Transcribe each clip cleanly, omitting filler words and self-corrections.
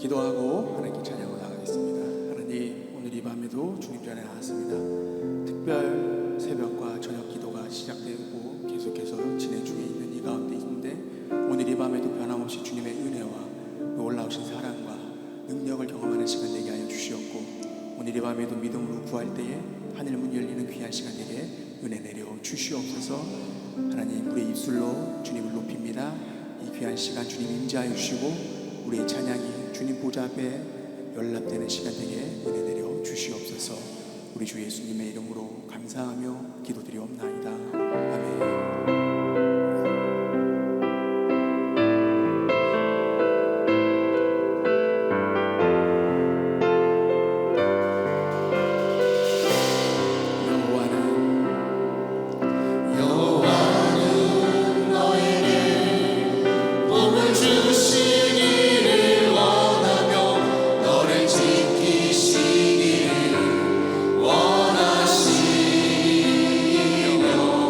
기도하고 하나님께 찬양을 나가겠습니다. 하나님, 오늘 이 밤에도 주님 전에 나왔습니다. 특별 새벽과 저녁 기도가 시작되고 계속해서 진행 중에 있는 이 가운데 있는데, 오늘 이 밤에도 변함없이 주님의 은혜와 놀라우신 사랑과 능력을 경험하는 시간 되게 하여 주시옵고, 오늘 이 밤에도 믿음으로 구할 때에 하늘 문 열리는 귀한 시간 되게 은혜 내려 주시옵소서. 하나님, 우리 입술로 주님을 높입니다. 이 귀한 시간 주님 임재하여 주시고, 우리의 찬양이 주님 보좌 앞에 연락되는 시간 되게 은혜 내려 주시옵소서. 우리 주 예수님의 이름으로 감사하며 기도드리옵나이다. 아멘. 원하시며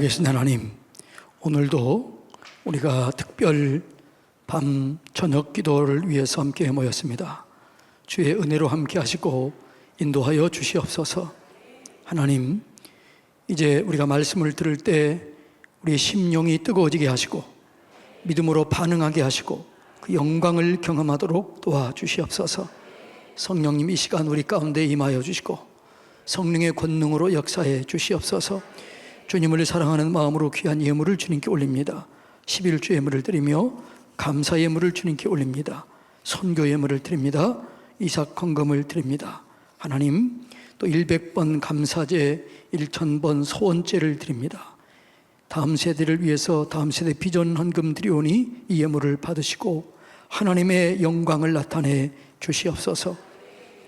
살아계신 하나님, 오늘도 우리가 특별 밤 저녁 기도를 위해서 함께 모였습니다. 주의 은혜로 함께 하시고 인도하여 주시옵소서. 하나님, 이제 우리가 말씀을 들을 때 우리의 심령이 뜨거워지게 하시고 믿음으로 반응하게 하시고 그 영광을 경험하도록 도와주시옵소서. 성령님, 이 시간 우리 가운데 임하여 주시고 성령의 권능으로 역사해 주시옵소서. 주님을 사랑하는 마음으로 귀한 예물을 주님께 올립니다. 11주 예물을 드리며 감사 예물을 주님께 올립니다. 선교 예물을 드립니다. 이삭 헌금을 드립니다. 하나님, 또 100번 감사제, 1000번 소원제를 드립니다. 다음 세대를 위해서 다음 세대 비전 헌금 드리오니 이 예물을 받으시고 하나님의 영광을 나타내 주시옵소서.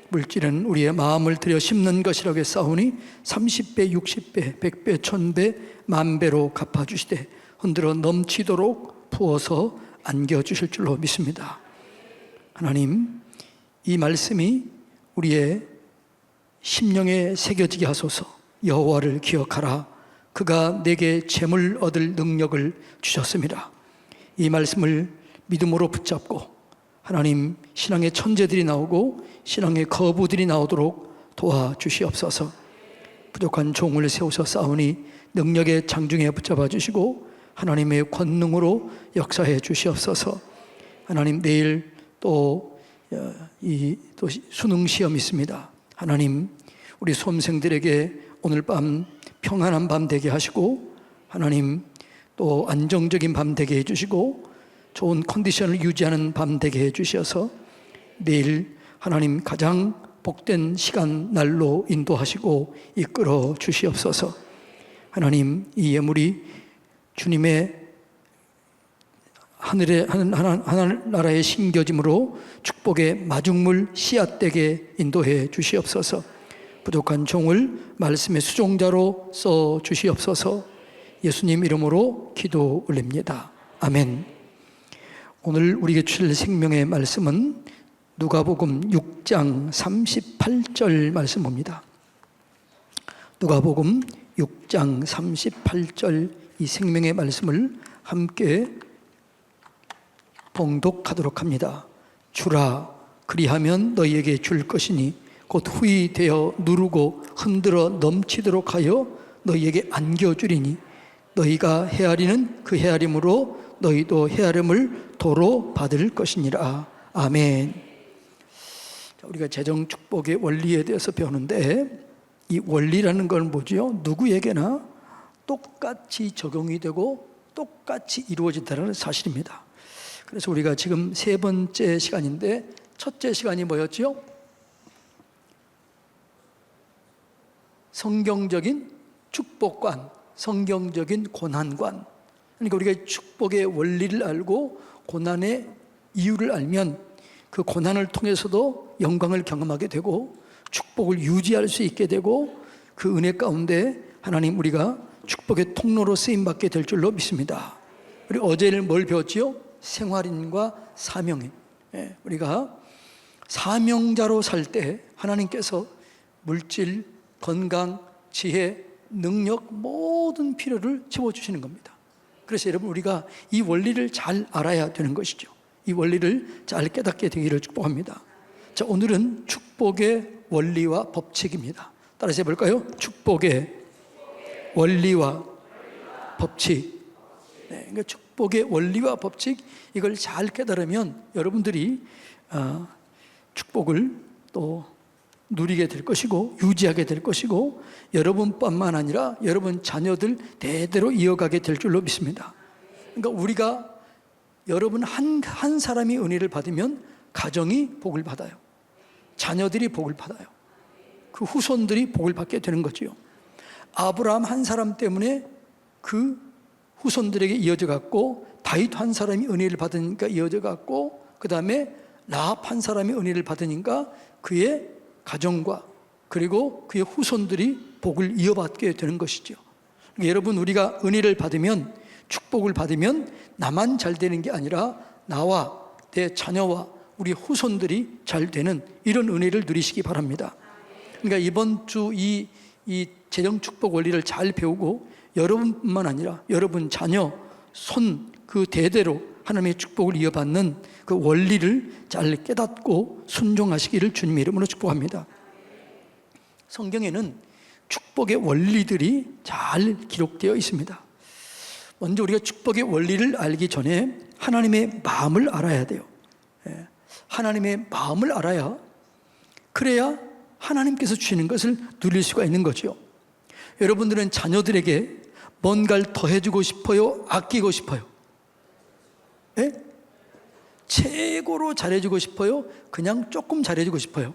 물질은 우리의 마음을 들여 심는 것이라고 싸우니 30배, 60배, 100배, 1000배, 만배로 갚아주시되 흔들어 넘치도록 부어서 안겨주실 줄로 믿습니다. 하나님, 이 말씀이 우리의 심령에 새겨지게 하소서. 여호와를 기억하라. 그가 내게 재물 얻을 능력을 주셨습니다. 이 말씀을 믿음으로 붙잡고 하나님, 신앙의 천재들이 나오고 신앙의 거부들이 나오도록 도와주시옵소서. 부족한 종을 세우서 싸우니 능력의 장중에 붙잡아 주시고 하나님의 권능으로 역사해 주시옵소서. 하나님, 내일 또 수능 시험이 있습니다. 하나님, 우리 수험생들에게 오늘 밤 평안한 밤 되게 하시고 하나님, 또 안정적인 밤 되게 해주시고 좋은 컨디션을 유지하는 밤 되게 해주셔서 내일 하나님 가장 복된 시간 날로 인도하시고 이끌어 주시옵소서. 하나님, 이 예물이 주님의 하늘나라의 심겨짐으로 축복의 마중물 씨앗되게 인도해 주시옵소서. 부족한 종을 말씀의 수종자로 써 주시옵소서. 예수님 이름으로 기도 올립니다. 아멘. 오늘 우리에게 주실 생명의 말씀은 누가복음 6장 38절 말씀입니다. 누가복음 6장 38절 이 생명의 말씀을 함께 봉독하도록 합니다. 주라, 그리하면 너희에게 줄 것이니 곧 후히 되어 누르고 흔들어 넘치도록 하여 너희에게 안겨주리니 너희가 헤아리는 그 헤아림으로 너희도 헤아림을 도로 받을 것이니라. 아멘. 우리가 재정 축복의 원리에 대해서 배우는데 이 원리라는 건 뭐죠? 누구에게나 똑같이 적용이 되고 똑같이 이루어진다는 사실입니다. 그래서 우리가 지금 세 번째 시간인데 첫째 시간이 뭐였죠? 성경적인 축복관, 성경적인 고난관. 그러니까 우리가 축복의 원리를 알고 고난의 이유를 알면 그 고난을 통해서도 영광을 경험하게 되고 축복을 유지할 수 있게 되고 그 은혜 가운데 하나님 우리가 축복의 통로로 쓰임받게 될 줄로 믿습니다. 우리 어제는 뭘 배웠지요? 생활인과 사명인. 우리가 사명자로 살 때 하나님께서 물질, 건강, 지혜, 능력 모든 필요를 채워주시는 겁니다. 그래서 여러분 우리가 이 원리를 잘 알아야 되는 것이죠. 이 원리를 잘 깨닫게 되기를 축복합니다. 자, 오늘은 축복의 원리와 법칙입니다. 따라서 해볼까요? 축복의 원리와 법칙. 그러니까 축복의 원리와 법칙, 이걸 잘 깨달으면 여러분들이 축복을 또 누리게 될 것이고 유지하게 될 것이고 여러분뿐만 아니라 여러분 자녀들 대대로 이어가게 될 줄로 믿습니다. 그러니까 우리가 여러분 한 사람이 은혜를 받으면 가정이 복을 받아요. 자녀들이 복을 받아요. 그 후손들이 복을 받게 되는 거죠. 아브라함 한 사람 때문에 그 후손들에게 이어져 갔고 다윗 한 사람이 은혜를 받으니까 이어져 갔고 그 다음에 라합 한 사람이 은혜를 받으니까 그의 가정과 그리고 그의 후손들이 복을 이어받게 되는 것이죠. 그러니까 여러분 우리가 은혜를 받으면 축복을 받으면 나만 잘 되는 게 아니라 나와 내 자녀와 우리 후손들이 잘 되는 이런 은혜를 누리시기 바랍니다. 그러니까 이번 주 이 재정 축복 원리를 잘 배우고 여러분뿐만 아니라 여러분 자녀, 손, 그 대대로 하나님의 축복을 이어받는 그 원리를 잘 깨닫고 순종하시기를 주님의 이름으로 축복합니다. 성경에는 축복의 원리들이 잘 기록되어 있습니다. 먼저 우리가 축복의 원리를 알기 전에 하나님의 마음을 알아야 돼요. 하나님의 마음을 알아야, 그래야 하나님께서 주시는 것을 누릴 수가 있는 거죠. 여러분들은 자녀들에게 뭔가를 더해주고 싶어요? 아끼고 싶어요? 예? 최고로 잘해주고 싶어요? 그냥 조금 잘해주고 싶어요?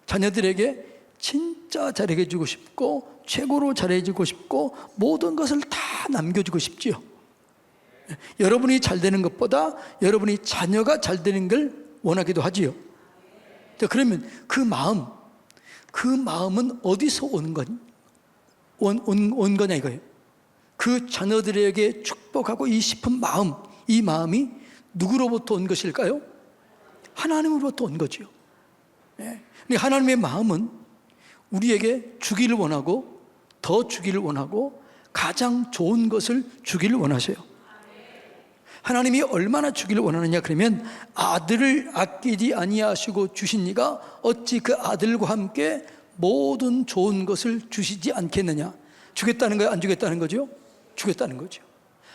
자녀들에게 진짜 잘해주고 싶고 최고로 잘해주고 싶고 모든 것을 다 남겨주고 싶지요. 여러분이 잘 되는 것보다 여러분이 자녀가 잘 되는 걸 원하기도 하지요. 그러면 그 마음은 어디서 오는 온 거냐 이거예요. 그 자녀들에게 축복하고 싶은 마음, 이 마음이 누구로부터 온 것일까요? 하나님으로부터 온 거죠. 하나님의 마음은 우리에게 주기를 원하고 더 주기를 원하고 가장 좋은 것을 주기를 원하세요. 하나님이 얼마나 주기를 원하느냐 그러면 아들을 아끼지 아니하시고 주신 이가 어찌 그 아들과 함께 모든 좋은 것을 주시지 않겠느냐. 주겠다는 거예요? 안 주겠다는 거죠? 주겠다는 거죠.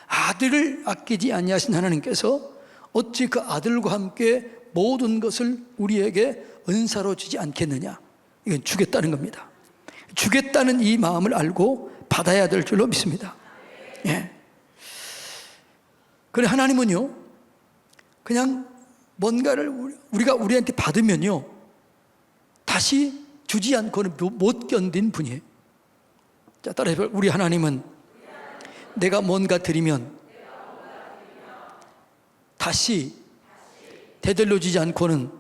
아들을 아끼지 아니하신 하나님께서 어찌 그 아들과 함께 모든 것을 우리에게 은사로 주지 않겠느냐. 이건 주겠다는 겁니다. 주겠다는 이 마음을 알고 받아야 될 줄로 믿습니다. 예. 그래 하나님은요, 그냥 뭔가를 우리한테 받으면요 다시 주지 않고는 못 견딘 분이에요. 자, 따라해봐요. 우리 하나님은 내가 뭔가 드리면 다시 되돌려 주지 않고는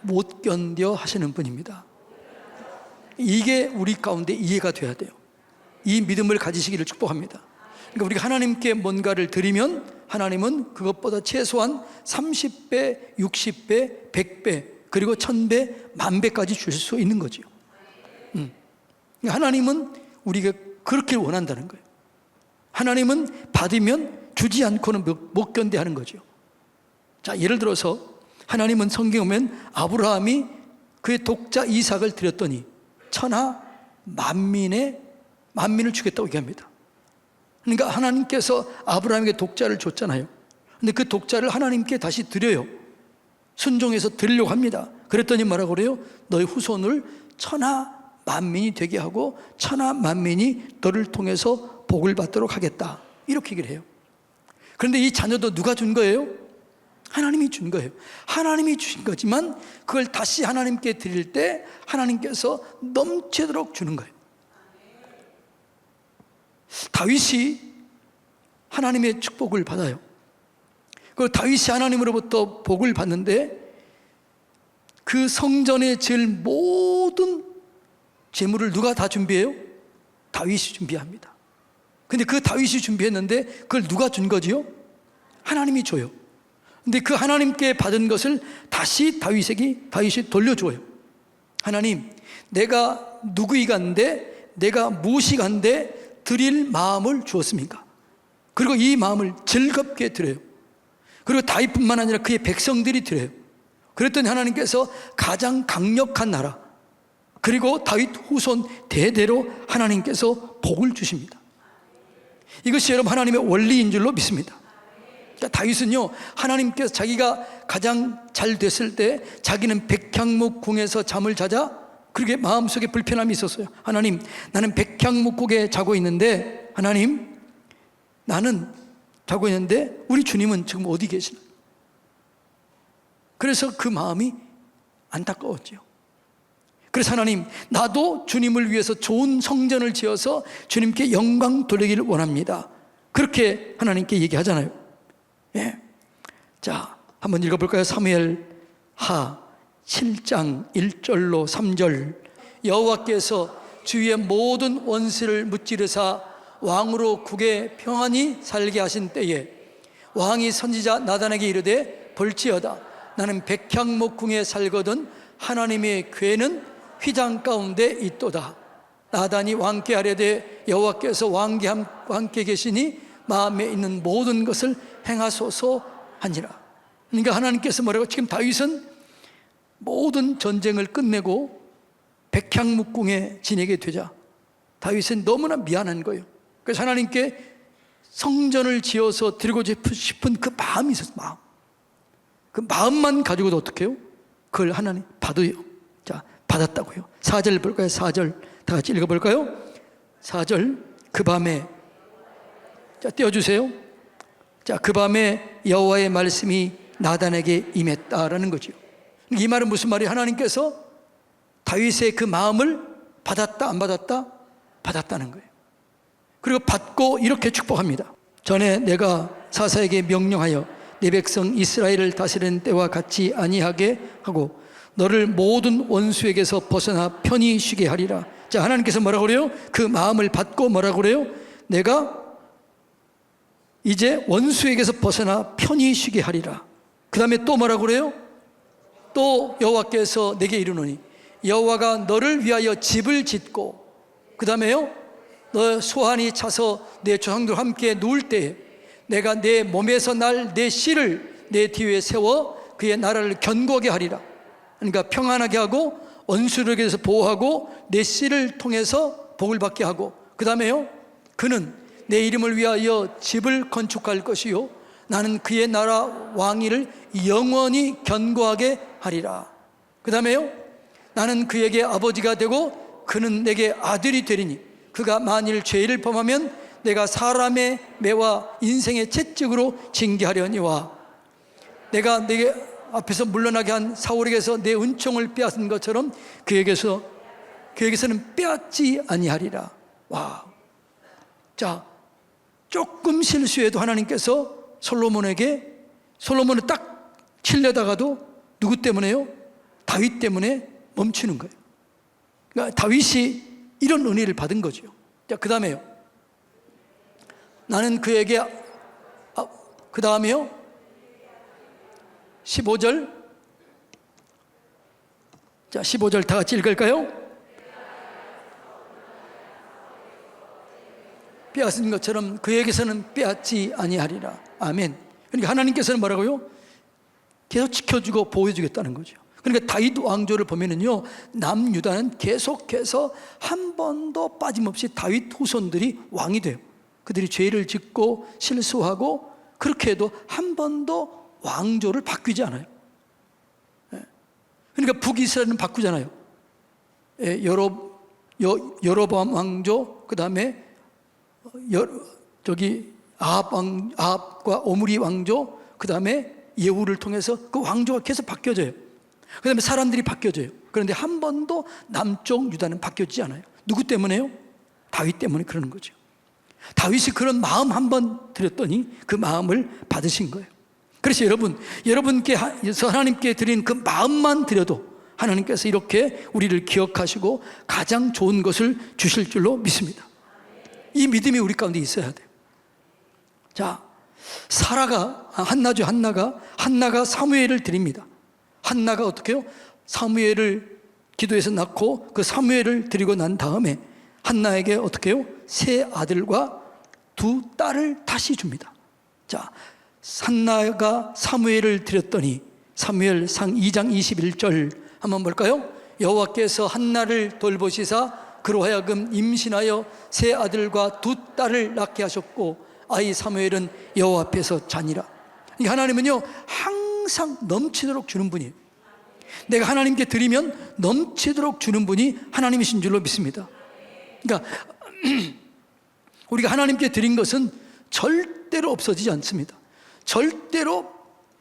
못 견뎌 하시는 분입니다. 이게 우리 가운데 이해가 돼야 돼요. 이 믿음을 가지시기를 축복합니다. 그러니까 우리가 하나님께 뭔가를 드리면 하나님은 그것보다 최소한 30배, 60배, 100배, 그리고 1000배, 10,000배까지 주실 수 있는 거죠. 하나님은 우리가 그렇게 원한다는 거예요. 하나님은 받으면 주지 않고는 못 견뎌 하는 거죠. 자, 예를 들어서 하나님은 성경에 보면 아브라함이 그의 독자 이삭을 드렸더니 천하 만민을 주겠다고 얘기합니다. 그러니까 하나님께서 아브라함에게 독자를 줬잖아요. 근데 그 독자를 하나님께 다시 드려요. 순종해서 드리려고 합니다. 그랬더니 뭐라고 그래요? 너의 후손을 천하 만민이 되게 하고 천하 만민이 너를 통해서 복을 받도록 하겠다. 이렇게 얘기를 해요. 그런데 이 자녀도 누가 준 거예요? 하나님이 준 거예요. 하나님이 주신 거지만 그걸 다시 하나님께 드릴 때 하나님께서 넘치도록 주는 거예요. 다윗이 하나님의 축복을 받아요. 그 다윗이 하나님으로부터 복을 받는데 그 성전에 지을 모든 재물을 누가 다 준비해요? 다윗이 준비합니다. 근데 그 다윗이 준비했는데 그걸 누가 준 거지요? 하나님이 줘요. 근데 그 하나님께 받은 것을 다시 다윗이 돌려줘요. 하나님, 내가 누구이간데 내가 무엇이간데 드릴 마음을 주었습니까? 그리고 이 마음을 즐겁게 드려요. 그리고 다윗뿐만 아니라 그의 백성들이 드려요. 그랬더니 하나님께서 가장 강력한 나라, 그리고 다윗 후손 대대로 하나님께서 복을 주십니다. 이것이 여러분 하나님의 원리인 줄로 믿습니다. 다윗은요, 하나님께서 자기가 가장 잘 됐을 때 자기는 백향목궁에서 잠을 자자 그렇게 마음속에 불편함이 있었어요. 하나님, 나는 백향목궁에 자고 있는데, 하나님, 나는 자고 있는데 우리 주님은 지금 어디 계시나? 그래서 그 마음이 안타까웠죠. 그래서 하나님, 나도 주님을 위해서 좋은 성전을 지어서 주님께 영광 돌리기를 원합니다. 그렇게 하나님께 얘기하잖아요. 예. 자, 한번 읽어볼까요? 사무엘 하 7장 1절로 3절. 여호와께서 주위의 모든 원수를 무찌르사 왕으로 국에 평안히 살게 하신 때에 왕이 선지자 나단에게 이르되 볼지어다, 나는 백향목궁에 살거든 하나님의 궤는 휘장 가운데 있도다. 나단이 왕께 하려되 여호와께서 왕과 함께 계시니 마음에 있는 모든 것을 행하소서 하니라. 그러니까 하나님께서 뭐라고, 지금 다윗은 모든 전쟁을 끝내고 백향목궁에 지내게 되자 다윗은 너무나 미안한 거예요. 그래서 하나님께 성전을 지어서 드리고 싶은 그 마음이 있었어요. 마음. 그 마음만 가지고도 어떻게 해요? 그걸 하나님 받아요. 자, 받았다고요. 4절 볼까요? 4절 다 같이 읽어볼까요? 4절, 그 밤에, 자, 띄워주세요. 자, 그 밤에 여호와의 말씀이 나단에게 임했다라는 거죠. 이 말은 무슨 말이에요? 하나님께서 다윗의 그 마음을 받았다 안 받았다? 받았다는 거예요. 그리고 받고 이렇게 축복합니다. 전에 내가 사사에게 명령하여 내 백성 이스라엘을 다스리는 때와 같이 아니하게 하고 너를 모든 원수에게서 벗어나 편히 쉬게 하리라. 자, 하나님께서 뭐라고 그래요? 그 마음을 받고 뭐라고 그래요? 내가 이제 원수에게서 벗어나 편히 쉬게 하리라. 그 다음에 또 뭐라고 그래요? 또 여호와께서 내게 이르노니 여호와가 너를 위하여 집을 짓고, 그 다음에요, 너 소환이 차서 내 조상들과 함께 누울 때에 내가 내 몸에서 날 내 씨를 내 뒤에 세워 그의 나라를 견고하게 하리라. 그러니까 평안하게 하고 원수에게서 보호하고 내 씨를 통해서 복을 받게 하고, 그 다음에요, 그는 내 이름을 위하여 집을 건축할 것이요 나는 그의 나라 왕위를 영원히 견고하게 하리라. 그 다음에요, 나는 그에게 아버지가 되고 그는 내게 아들이 되리니 그가 만일 죄를 범하면 내가 사람의 매와 인생의 채찍으로 징계하려니와 내가 내게 앞에서 물러나게 한 사울에게서 내 은총을 빼앗은 것처럼 그에게서는 빼앗지 아니하리라. 와, 자, 조금 실수해도 하나님께서 솔로몬을 딱 치려다가도 누구 때문에요? 다윗 때문에 멈추는 거예요. 그러니까 다윗이 이런 은혜를 받은 거죠. 자, 그 다음에요, 나는 그에게 그 다음에요 15절, 자, 15절 다 같이 읽을까요? 빼앗은 것처럼 그에게서는 빼앗지 아니하리라. 아멘. 그러니까 하나님께서는 뭐라고요? 계속 지켜주고 보호해주겠다는 거죠. 그러니까 다윗 왕조를 보면은요, 남유다는 계속해서 한 번도 빠짐없이 다윗 후손들이 왕이 돼요. 그들이 죄를 짓고 실수하고 그렇게 해도 한 번도 왕조를 바뀌지 않아요. 그러니까 북이스라엘은 바꾸잖아요. 여로보암 왕조, 그 다음에 아합과 오므리 왕조, 그 다음에 예후를 통해서 그 왕조가 계속 바뀌어져요. 그 다음에 사람들이 바뀌어져요. 그런데 한 번도 남쪽 유다는 바뀌었지 않아요. 누구 때문에요? 다윗 때문에 그러는 거죠. 다윗이 그런 마음 한번 드렸더니 그 마음을 받으신 거예요. 그래서 여러분께서 하나님께 드린 그 마음만 드려도 하나님께서 이렇게 우리를 기억하시고 가장 좋은 것을 주실 줄로 믿습니다. 이 믿음이 우리 가운데 있어야 돼요. 자, 한나가 사무엘을 드립니다. 한나가 어떻게 해요? 사무엘을 기도해서 낳고 그 사무엘을 드리고 난 다음에 한나에게 어떻게 해요? 세 아들과 두 딸을 다시 줍니다. 자, 한나가 사무엘을 드렸더니 사무엘상 2장 21절 한번 볼까요? 여호와께서 한나를 돌보시사 그로 하여금 임신하여 세 아들과 두 딸을 낳게 하셨고 아이 사무엘은 여호와 앞에서 자니라. 하나님은요, 항상 넘치도록 주는 분이에요. 내가 하나님께 드리면 넘치도록 주는 분이 하나님이신 줄로 믿습니다. 그러니까 우리가 하나님께 드린 것은 절대로 없어지지 않습니다. 절대로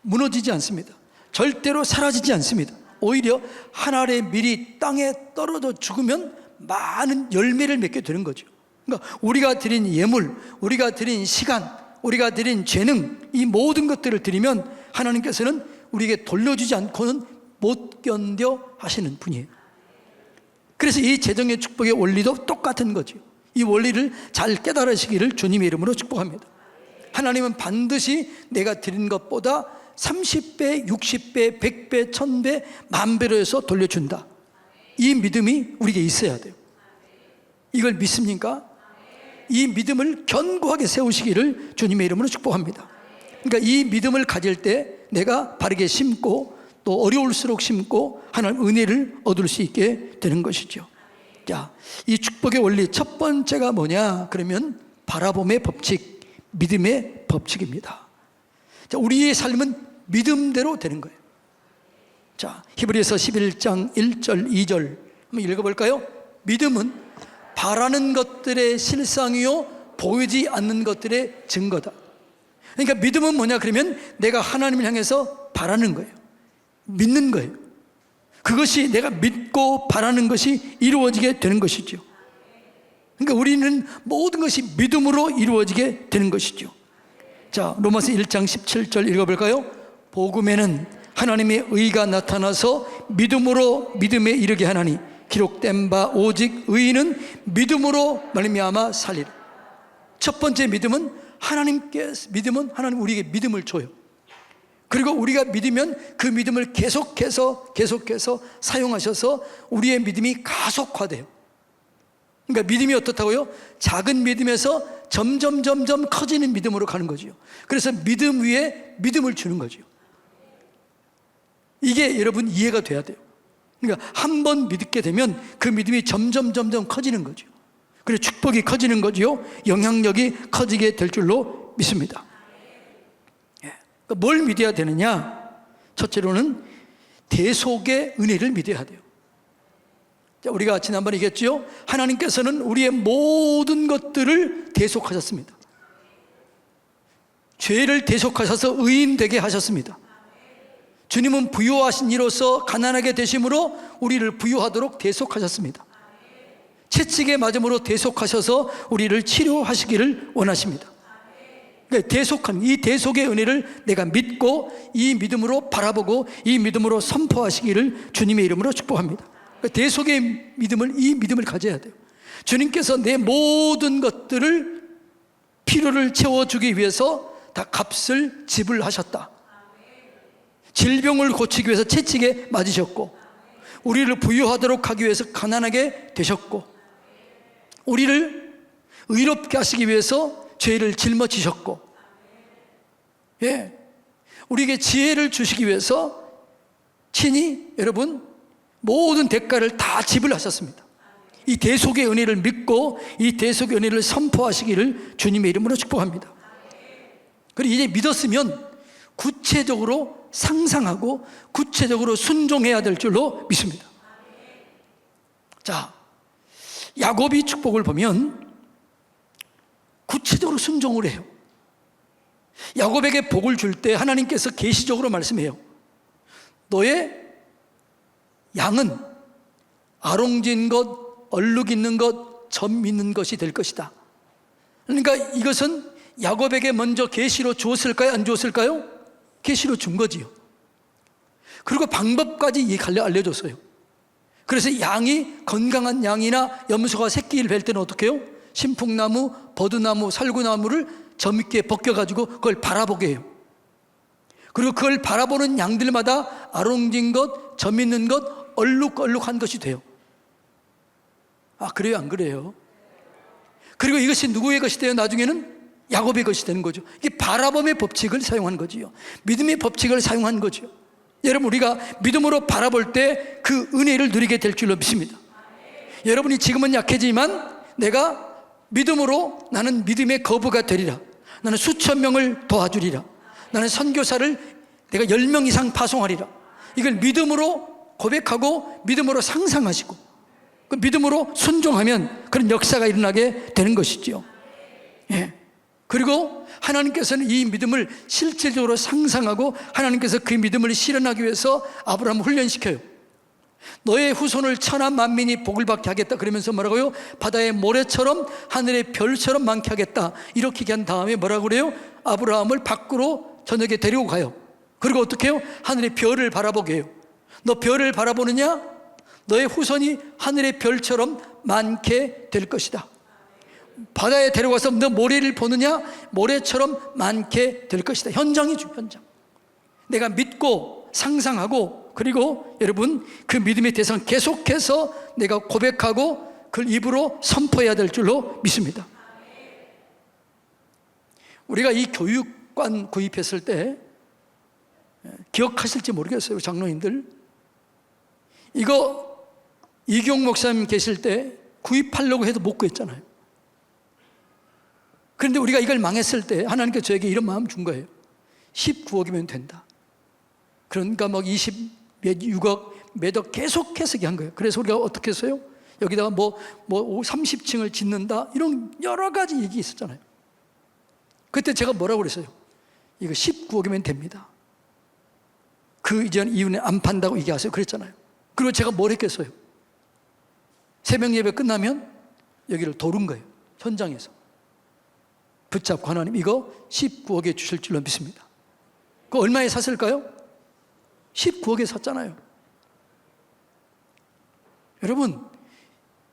무너지지 않습니다. 절대로 사라지지 않습니다. 오히려 한 알의 밀이 땅에 떨어져 죽으면 많은 열매를 맺게 되는 거죠. 그러니까 우리가 드린 예물, 우리가 드린 시간, 우리가 드린 재능, 이 모든 것들을 드리면 하나님께서는 우리에게 돌려주지 않고는 못 견뎌 하시는 분이에요. 그래서 이 재정의 축복의 원리도 똑같은 거죠. 이 원리를 잘 깨달으시기를 주님의 이름으로 축복합니다. 하나님은 반드시 내가 드린 것보다 30배, 60배, 100배, 1000배, 만배로 해서 돌려준다. 이 믿음이 우리에게 있어야 돼요. 이걸 믿습니까? 이 믿음을 견고하게 세우시기를 주님의 이름으로 축복합니다. 그러니까 이 믿음을 가질 때 내가 바르게 심고 또 어려울수록 심고 하나님 은혜를 얻을 수 있게 되는 것이죠. 자, 이 축복의 원리 첫 번째가 뭐냐? 그러면 바라봄의 법칙, 믿음의 법칙입니다. 자, 우리의 삶은 믿음대로 되는 거예요. 자, 히브리서 11장 1절 2절 한번 읽어볼까요? 믿음은 바라는 것들의 실상이요 보이지 않는 것들의 증거다. 그러니까 믿음은 뭐냐? 그러면 내가 하나님을 향해서 바라는 거예요. 믿는 거예요. 그것이 내가 믿고 바라는 것이 이루어지게 되는 것이죠. 그러니까 우리는 모든 것이 믿음으로 이루어지게 되는 것이죠. 자, 로마서 1장 17절 읽어볼까요? 복음에는 하나님의 의가 나타나서 믿음으로 믿음에 이르게 하나니 기록된 바 오직 의인은 믿음으로 말미암아 살리라. 첫 번째 믿음은 믿음은 하나님 우리에게 믿음을 줘요. 그리고 우리가 믿으면 그 믿음을 계속해서 사용하셔서 우리의 믿음이 가속화돼요. 그러니까 믿음이 어떻다고요? 작은 믿음에서 점점 커지는 믿음으로 가는 거죠. 그래서 믿음 위에 믿음을 주는 거죠. 이게 여러분 이해가 돼야 돼요. 그러니까 한 번 믿게 되면 그 믿음이 점점 커지는 거죠. 그래서 축복이 커지는 거죠. 영향력이 커지게 될 줄로 믿습니다. 그러니까 뭘 믿어야 되느냐? 첫째로는 대속의 은혜를 믿어야 돼요. 자, 우리가 지난번에 얘기했죠. 하나님께서는 우리의 모든 것들을 대속하셨습니다. 죄를 대속하셔서 의인 되게 하셨습니다. 주님은 부유하신 이로서 가난하게 되심으로 우리를 부유하도록 대속하셨습니다. 채찍에 맞음으로 대속하셔서 우리를 치료하시기를 원하십니다. 그러니까 대속함, 이 대속의 은혜를 내가 믿고 이 믿음으로 바라보고 이 믿음으로 선포하시기를 주님의 이름으로 축복합니다. 그러니까 대속의 믿음을, 이 믿음을 가져야 돼요. 주님께서 내 모든 것들을 필요를 채워주기 위해서 다 값을 지불하셨다. 질병을 고치기 위해서 채찍에 맞으셨고, 우리를 부유하도록 하기 위해서 가난하게 되셨고, 우리를 의롭게 하시기 위해서 죄를 짊어지셨고, 우리에게 지혜를 주시기 위해서 친히 여러분 모든 대가를 다 지불하셨습니다. 이 대속의 은혜를 믿고 이 대속의 은혜를 선포하시기를 주님의 이름으로 축복합니다. 그리고 이제 믿었으면 구체적으로 상상하고 구체적으로 순종해야 될 줄로 믿습니다. 자, 야곱이 축복을 보면 구체적으로 순종을 해요. 야곱에게 복을 줄 때 하나님께서 계시적으로 말씀해요. 너의 양은 아롱진 것, 얼룩 있는 것, 점 있는 것이 될 것이다. 그러니까 이것은 야곱에게 먼저 계시로 주었을까요? 안 주었을까요? 계시로 준 거지요. 그리고 방법까지 알려줬어요. 그래서 양이 건강한 양이나 염소가 새끼를 뵐 때는 어떻게 해요? 신풍나무, 버드나무, 살구나무를 점 있게 벗겨가지고 그걸 바라보게 해요. 그리고 그걸 바라보는 양들마다 아롱진 것, 점 있는 것, 얼룩얼룩한 것이 돼요. 아, 그래요? 안 그래요? 그리고 이것이 누구의 것이 돼요? 나중에는 야곱의 것이 되는 거죠. 이게 바라봄의 법칙을 사용한 거지요. 믿음의 법칙을 사용한 거죠. 여러분, 우리가 믿음으로 바라볼 때 그 은혜를 누리게 될 줄로 믿습니다. 여러분이 지금은 약해지만 내가 믿음으로 나는 믿음의 거부가 되리라. 나는 수천 명을 도와주리라. 나는 선교사를 내가 10명 이상 파송하리라. 이걸 믿음으로 고백하고 믿음으로 상상하시고 그 믿음으로 순종하면 그런 역사가 일어나게 되는 것이죠. 그리고 하나님께서는 이 믿음을 실질적으로 상상하고 하나님께서 그 믿음을 실현하기 위해서 아브라함을 훈련시켜요. 너의 후손을 천하 만민이 복을 받게 하겠다. 그러면서 뭐라고요? 바다의 모래처럼 하늘의 별처럼 많게 하겠다. 이렇게 얘기한 다음에 뭐라고 그래요? 아브라함을 밖으로 저녁에 데리고 가요. 그리고 어떻게 해요? 하늘의 별을 바라보게 해요. 너 별을 바라보느냐? 너의 후손이 하늘의 별처럼 많게 될 것이다. 바다에 데려가서 너 모래를 보느냐? 모래처럼 많게 될 것이다. 현장이죠, 현장. 내가 믿고 상상하고 그리고 여러분 그 믿음의 대상 계속해서 내가 고백하고 그걸 입으로 선포해야 될 줄로 믿습니다. 우리가 이 교육관 구입했을 때 기억하실지 모르겠어요, 장로님들. 이거 이경 목사님 계실 때 구입하려고 해도 못 구했잖아요. 그런데 우리가 이걸 망했을 때 하나님께서 저에게 이런 마음 준 거예요. 19억이면 된다. 그러니까 막 26억, 몇억 계속해서 한 거예요. 그래서 우리가 어떻게 했어요? 여기다가 뭐 30층을 짓는다, 이런 여러 가지 얘기 있었잖아요. 그때 제가 뭐라고 그랬어요? 이거 19억이면 됩니다. 그 이전 이후에 안 판다고 얘기하세요. 그랬잖아요. 그리고 제가 뭘 했겠어요? 새벽 예배 끝나면 여기를 도른 거예요. 현장에서. 붙잡고 하나님 이거 19억에 주실 줄로 믿습니다. 그 얼마에 샀을까요? 19억에 샀잖아요. 여러분,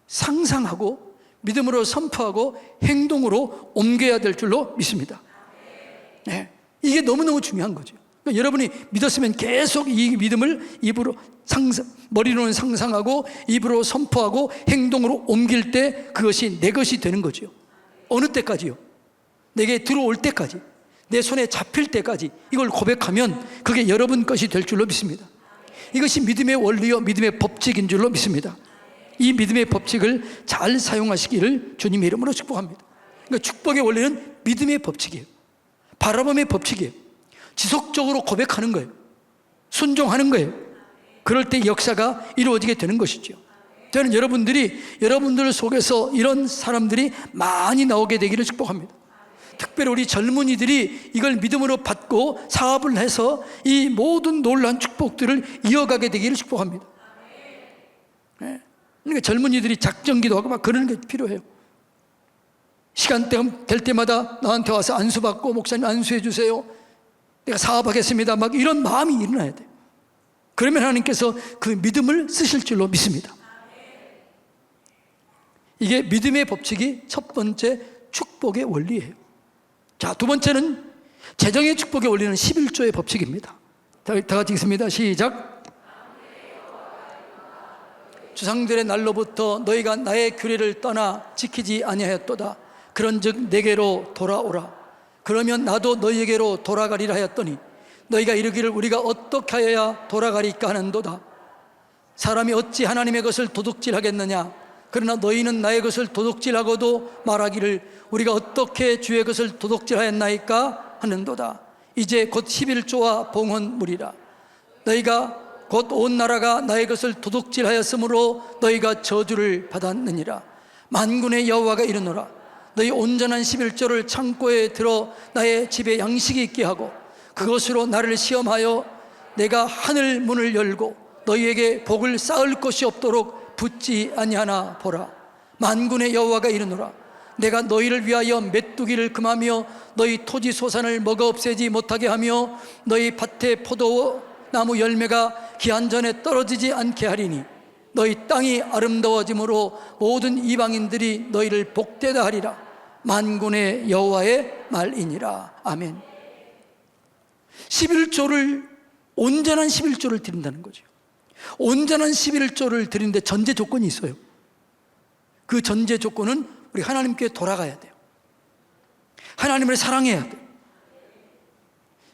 상상하고 믿음으로 선포하고 행동으로 옮겨야 될 줄로 믿습니다. 네, 이게 너무너무 중요한 거죠. 그러니까 여러분이 믿었으면 계속 이 믿음을 입으로 머리로는 상상하고 입으로 선포하고 행동으로 옮길 때 그것이 내 것이 되는 거죠. 어느 때까지요? 내게 들어올 때까지, 내 손에 잡힐 때까지 이걸 고백하면 그게 여러분 것이 될 줄로 믿습니다. 이것이 믿음의 원리요 믿음의 법칙인 줄로 믿습니다. 이 믿음의 법칙을 잘 사용하시기를 주님의 이름으로 축복합니다. 그러니까 축복의 원리는 믿음의 법칙이에요. 바라봄의 법칙이에요. 지속적으로 고백하는 거예요. 순종하는 거예요. 그럴 때 역사가 이루어지게 되는 것이죠. 저는 여러분들 속에서 이런 사람들이 많이 나오게 되기를 축복합니다. 특별히 우리 젊은이들이 이걸 믿음으로 받고 사업을 해서 이 모든 놀라운 축복들을 이어가게 되기를 축복합니다. 네. 그러니까 젊은이들이 작정기도 하고 막 그러는 게 필요해요. 시간대가 될 때마다 나한테 와서 안수받고 목사님 안수해 주세요. 내가 사업하겠습니다. 막 이런 마음이 일어나야 돼요. 그러면 하나님께서 그 믿음을 쓰실 줄로 믿습니다. 이게 믿음의 법칙이 첫 번째 축복의 원리예요. 자, 두 번째는 재정의 축복의 원리는 11조의 법칙입니다. 다 같이 읽습니다. 시작. 주상들의 날로부터 너희가 나의 규례를 떠나 지키지 아니하였도다. 그런즉 내게로 돌아오라. 그러면 나도 너희에게로 돌아가리라 하였더니 너희가 이르기를 우리가 어떻게 하여야 돌아가리까 하는도다. 사람이 어찌 하나님의 것을 도둑질하겠느냐. 그러나 너희는 나의 것을 도둑질하고도 말하기를 우리가 어떻게 주의 것을 도둑질하였나이까 하는도다. 이제 곧 11조와 봉헌물이라. 너희가 곧 온 나라가 나의 것을 도둑질하였으므로 너희가 저주를 받았느니라. 만군의 여호와가 이르노라. 너희 온전한 11조를 창고에 들어 나의 집에 양식이 있게 하고 그것으로 나를 시험하여 내가 하늘 문을 열고 너희에게 복을 쌓을 것이 없도록 붙지 아니하나 보라. 만군의 여호와가 이르노라. 내가 너희를 위하여 메뚜기를 금하며 너희 토지 소산을 먹어 없애지 못하게 하며 너희 밭의 포도나무 열매가 기한 전에 떨어지지 않게 하리니 너희 땅이 아름다워짐으로 모든 이방인들이 너희를 복되다 하리라. 만군의 여호와의 말이니라. 아멘. 11조를 온전한 11조를 드린다는 거죠. 온전한 11조를 드리는데 전제 조건이 있어요. 그 전제 조건은 우리 하나님께 돌아가야 돼요. 하나님을 사랑해야 돼요.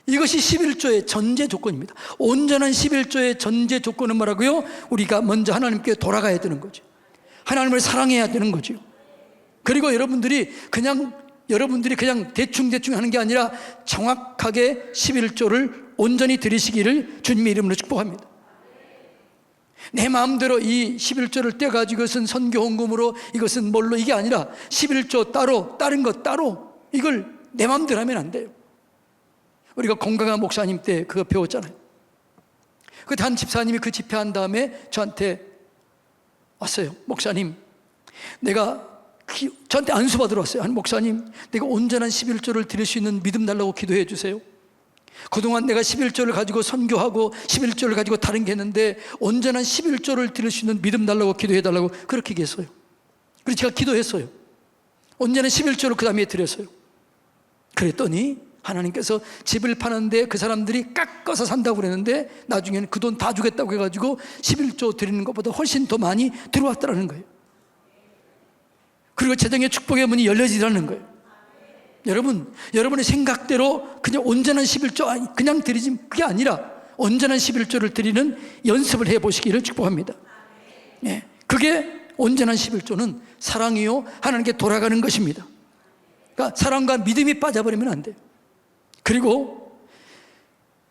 이것이 11조의 전제 조건입니다. 온전한 11조의 전제 조건은 뭐라고요? 우리가 먼저 하나님께 돌아가야 되는 거죠. 하나님을 사랑해야 되는 거죠. 그리고 여러분들이 그냥 대충 하는 게 아니라 정확하게 11조를 온전히 드리시기를 주님의 이름으로 축복합니다. 내 마음대로 이 11조를 떼가지고 이것은 선교 헌금으로 이것은 뭘로 이게 아니라 11조 따로 다른 것 따로 이걸 내 마음대로 하면 안 돼요. 우리가 건강한 목사님 때 그거 배웠잖아요. 그 한 집사님이 그 집회한 다음에 저한테 왔어요. 목사님, 내가 저한테 안수 받으러 왔어요. 한 목사님, 내가 온전한 11조를 드릴 수 있는 믿음 달라고 기도해 주세요. 그동안 내가 11조를 가지고 선교하고 11조를 가지고 다른 게 했는데 온전한 11조를 드릴 수 있는 믿음 달라고 기도해 달라고 그렇게 얘기했어요. 그래서 제가 기도했어요. 온전한 11조를 그 다음에 드렸어요. 그랬더니 하나님께서 집을 파는데 그 사람들이 깎아서 산다고 그랬는데 나중에는 그 돈 다 주겠다고 해가지고 11조 드리는 것보다 훨씬 더 많이 들어왔다는 거예요. 그리고 재정의 축복의 문이 열려지라는 거예요. 여러분, 여러분의 생각대로 그냥 온전한 11조 그냥 드리지 그게 아니라 온전한 11조를 드리는 연습을 해보시기를 축복합니다. 예, 그게 온전한 11조는 사랑이요 하나님께 돌아가는 것입니다. 그러니까 사랑과 믿음이 빠져버리면 안 돼요. 그리고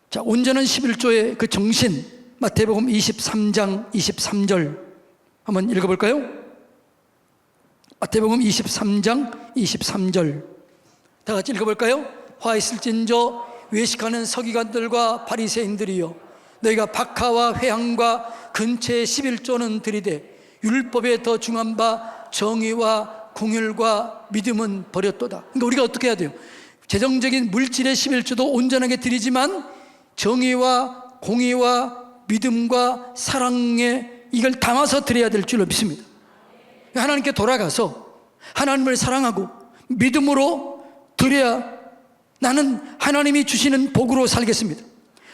자, 온전한 11조의 그 정신, 마태복음 23장 23절 한번 읽어볼까요? 마태복음 23장 23절 다 같이 읽어볼까요? 화 있을진저 외식하는 서기관들과 바리새인들이여, 너희가 박하와 회향과 근처의 11조는 드리되 율법에 더 중한 바 정의와 공율과 믿음은 버렸도다. 그러니까 우리가 어떻게 해야 돼요? 재정적인 물질의 11조도 온전하게 드리지만 정의와 공의와 믿음과 사랑에 이걸 담아서 드려야 될 줄로 믿습니다. 하나님께 돌아가서 하나님을 사랑하고 믿음으로 드려야 나는 하나님이 주시는 복으로 살겠습니다.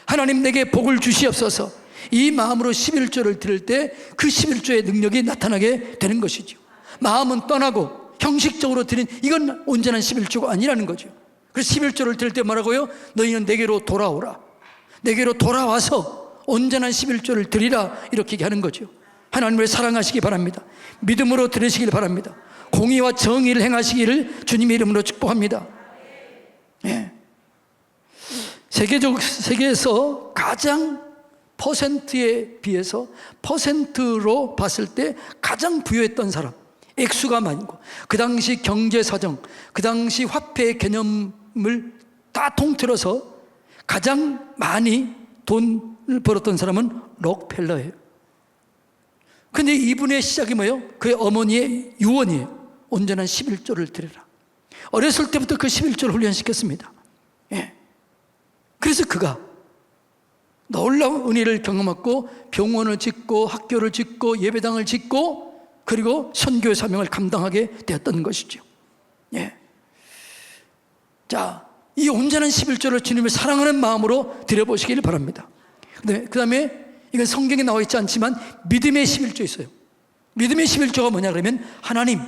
하나님 내게 복을 주시옵소서. 이 마음으로 11조를 드릴 때 그 11조의 능력이 나타나게 되는 것이죠. 마음은 떠나고 형식적으로 드린 이건 온전한 11조가 아니라는 거죠. 그래서 11조를 드릴 때 뭐라고요? 너희는 내게로 돌아오라. 내게로 돌아와서 온전한 11조를 드리라, 이렇게 얘기하는 거죠. 하나님을 사랑하시기 바랍니다. 믿음으로 드리시길 바랍니다. 공의와 정의를 행하시기를 주님의 이름으로 축복합니다. 예. 세계에서 가장 퍼센트에 비해서 퍼센트로 봤을 때 가장 부유했던 사람, 액수가 많고 그 당시 경제 사정, 그 당시 화폐 개념을 다 통틀어서 가장 많이 돈을 벌었던 사람은 록펠러예요. 근데 이분의 시작이 뭐예요? 그의 어머니의 유언이에요. 온전한 11조를 드려라. 어렸을 때부터 그 11조를 훈련시켰습니다. 예. 그래서 그가 놀라운 은혜를 경험했고 병원을 짓고 학교를 짓고 예배당을 짓고 그리고 선교의 사명을 감당하게 되었던 것이죠. 예. 자, 이 온전한 11조를 주님을 사랑하는 마음으로 드려보시기를 바랍니다. 그 다음에 이건 성경에 나와 있지 않지만 믿음의 11조 있어요. 믿음의 11조가 뭐냐 그러면 하나님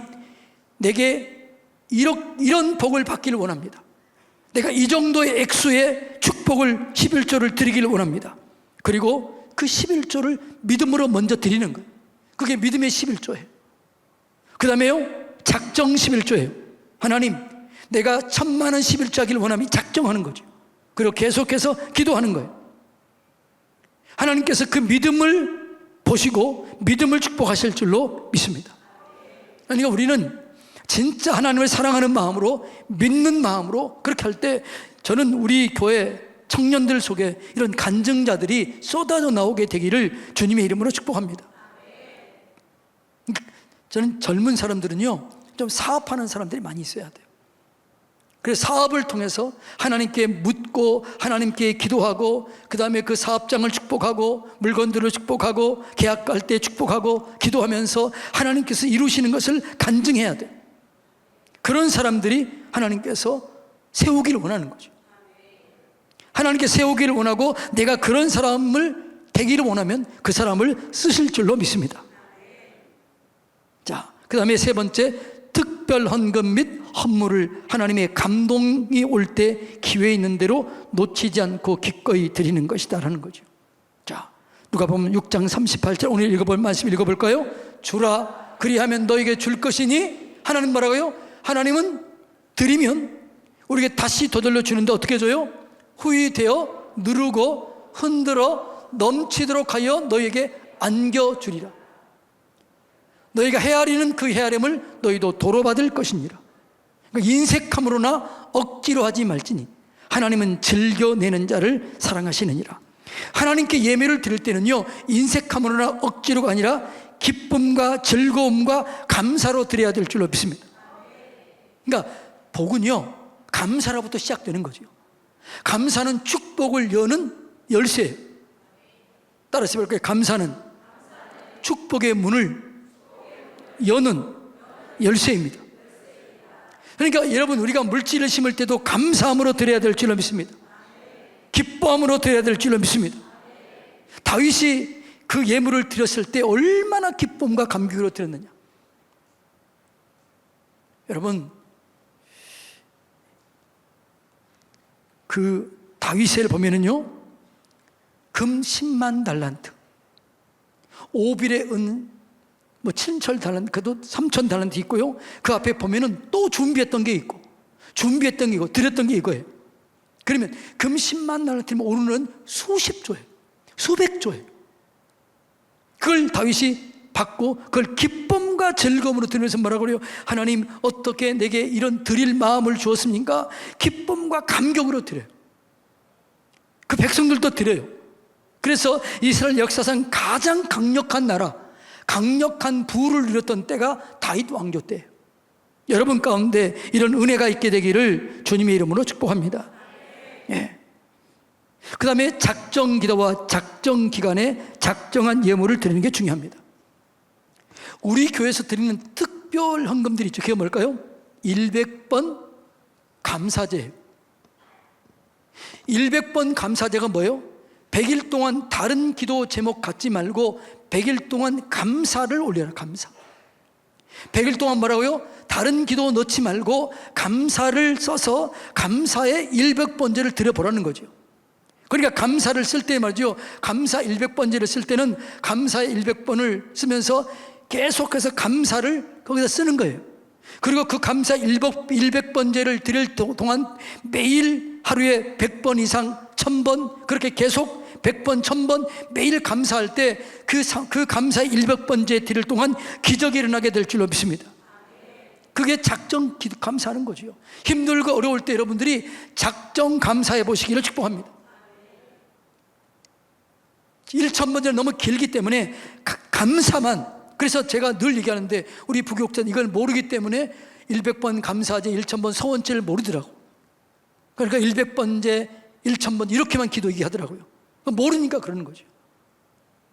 내게 이런 복을 받기를 원합니다. 내가 이 정도의 액수의 축복을 11조를 드리기를 원합니다. 그리고 그 11조를 믿음으로 먼저 드리는 거예요. 그게 믿음의 11조예요. 그 다음에요 작정 11조예요. 하나님 내가 1000만 원 11조 하기를 원함이 작정하는 거죠. 그리고 계속해서 기도하는 거예요. 하나님께서 그 믿음을 보시고 믿음을 축복하실 줄로 믿습니다. 그러니까 우리는 진짜 하나님을 사랑하는 마음으로 믿는 마음으로 그렇게 할 때 저는 우리 교회 청년들 속에 이런 간증자들이 쏟아져 나오게 되기를 주님의 이름으로 축복합니다. 저는 젊은 사람들은요 좀 사업하는 사람들이 많이 있어야 돼요. 그래서 사업을 통해서 하나님께 묻고 하나님께 기도하고 그 다음에 그 사업장을 축복하고 물건들을 축복하고 계약할 때 축복하고 기도하면서 하나님께서 이루시는 것을 간증해야 돼요. 그런 사람들이 하나님께서 세우기를 원하는 거죠. 하나님께 세우기를 원하고 내가 그런 사람을 되기를 원하면 그 사람을 쓰실 줄로 믿습니다. 자, 그 다음에 세 번째, 특별 헌금 및 헌물을 하나님의 감동이 올 때 기회 있는 대로 놓치지 않고 기꺼이 드리는 것이다라는 거죠. 자, 누가복음 6장 38절 오늘 읽어볼 말씀 읽어볼까요? 주라 그리하면 너에게 줄 것이니 하나님 뭐라고요? 하나님은 드리면 우리에게 다시 되돌려 주는데 어떻게 줘요? 후히 되어 누르고 흔들어 넘치도록 하여 너에게 안겨주리라. 너희가 헤아리는 그 헤아림을 너희도 도로받을 것이니라. 그러니까 인색함으로나 억지로 하지 말지니 하나님은 즐겨내는 자를 사랑하시느니라. 하나님께 예배를 드릴 때는요 인색함으로나 억지로가 아니라 기쁨과 즐거움과 감사로 드려야 될 줄로 믿습니다. 그러니까 복은요 감사로부터 시작되는 거죠. 감사는 축복을 여는 열쇠예요. 따라서 볼까요? 감사는 축복의 문을 여는 열쇠입니다. 그러니까 여러분 우리가 물질을 심을 때도 감사함으로 드려야 될 줄로 믿습니다. 기뻐함으로 드려야 될 줄로 믿습니다. 다윗이 그 예물을 드렸을 때 얼마나 기쁨과 감격으로 드렸느냐. 여러분, 그 다윗을 보면은요, 금 10만 달란트, 오빌의 은, 뭐 7천 달란트, 그도 3천 달란트 있고요. 그 앞에 보면은 또 준비했던 게 있고, 준비했던 게 있고, 드렸던 게 이거예요. 그러면 금 10만 달란트면 오르는 수십 조예요. 수백 조예요. 그걸 다윗이 받고 그걸 기쁨과 즐거움으로 드리면서 뭐라고 그래요? 하나님, 어떻게 내게 이런 드릴 마음을 주었습니까? 기쁨과 감격으로 드려요. 그 백성들도 드려요. 그래서 이스라엘 역사상 가장 강력한 나라, 강력한 부를 누렸던 때가 다윗 왕조 때예요. 여러분 가운데 이런 은혜가 있게 되기를 주님의 이름으로 축복합니다. 예. 그 다음에 작정 기도와 작정 기간에 작정한 예물을 드리는 게 중요합니다. 우리 교회에서 드리는 특별 헌금들이 있죠. 그게 뭘까요? 100번 감사제예요. 100번 감사제가 뭐예요? 100일 동안 다른 기도 제목 갖지 말고 100일 동안 감사를 올려라. 감사. 100일 동안 뭐라고요? 다른 기도 넣지 말고 감사를 써서 감사의 100번제를 드려보라는 거죠. 그러니까 감사를 쓸 때 말이죠, 감사 100번제를 쓸 때는 감사의 100번을 쓰면서 계속해서 감사를 거기다 쓰는 거예요. 그리고 그 감사 100번제를 드릴 동안 매일 하루에 100번 이상 1000번 그렇게 계속 100번 1000번 매일 감사할 때 그 감사의 100번제 드릴 동안 기적이 일어나게 될 줄로 믿습니다. 그게 작정 감사하는 거죠. 힘들고 어려울 때 여러분들이 작정 감사해 보시기를 축복합니다. 1000번제는 너무 길기 때문에 감사만, 그래서 제가 늘 얘기하는데 우리 부교육자는 이걸 모르기 때문에 100번 감사제, 1000번 소원제를 모르더라고. 그러니까 100번제, 1000번 이렇게만 기도 얘기하더라고요. 모르니까 그러는 거죠.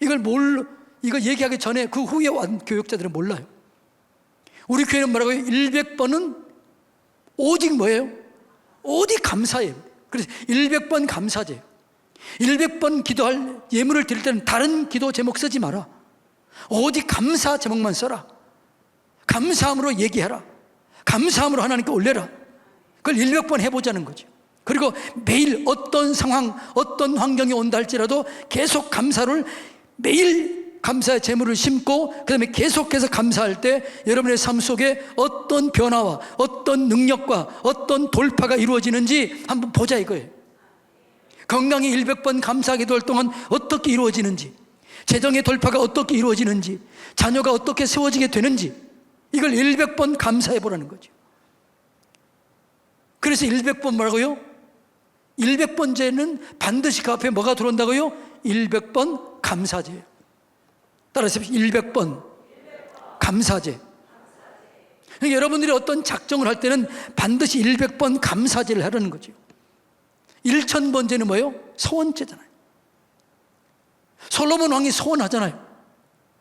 이걸 얘기하기 전에 그 후에 온 교육자들은 몰라요. 우리 교회는 뭐라고요? 100번은 오직 뭐예요? 오직 감사예요. 그래서 100번 감사제예요. 100번 기도할 예물을 드릴 때는 다른 기도 제목 쓰지 마라. 오직 감사 제목만 써라. 감사함으로 얘기해라. 감사함으로 하나님께 올려라. 그걸 100번 해보자는 거죠. 그리고 매일 어떤 상황, 어떤 환경이 온다 할지라도 계속 감사를, 매일 감사의 재물을 심고 그 다음에 계속해서 감사할 때 여러분의 삶 속에 어떤 변화와 어떤 능력과 어떤 돌파가 이루어지는지 한번 보자 이거예요. 건강이 100번 감사 기도할 동안 어떻게 이루어지는지, 재정의 돌파가 어떻게 이루어지는지, 자녀가 어떻게 세워지게 되는지, 이걸 100번 감사해 보라는 거죠. 그래서 100번 뭐라고요? 100번제는 반드시 그 앞에 뭐가 들어온다고요? 100번 감사제예요. 따라서 100번 감사제. 그러니까 여러분들이 어떤 작정을 할 때는 반드시 100번 감사제를 하라는 거죠. 1000번제는 뭐예요? 소원제잖아요. 솔로몬 왕이 소원하잖아요.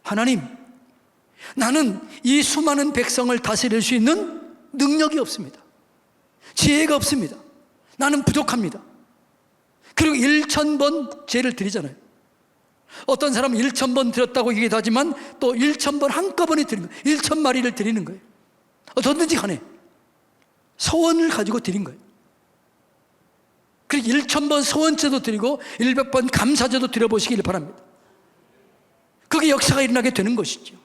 하나님, 나는 이 수많은 백성을 다스릴 수 있는 능력이 없습니다. 지혜가 없습니다. 나는 부족합니다. 그리고 1000번 제를 드리잖아요. 어떤 사람은 1000번 드렸다고 얘기도 하지만 또 1000번 한꺼번에 드리는 거예요. 1000마리를 드리는 거예요. 어떻든지 간에 소원을 가지고 드린 거예요. 그리고 1000번 소원제도 드리고 100번 감사제도 드려보시길 바랍니다. 그게 역사가 일어나게 되는 것이죠.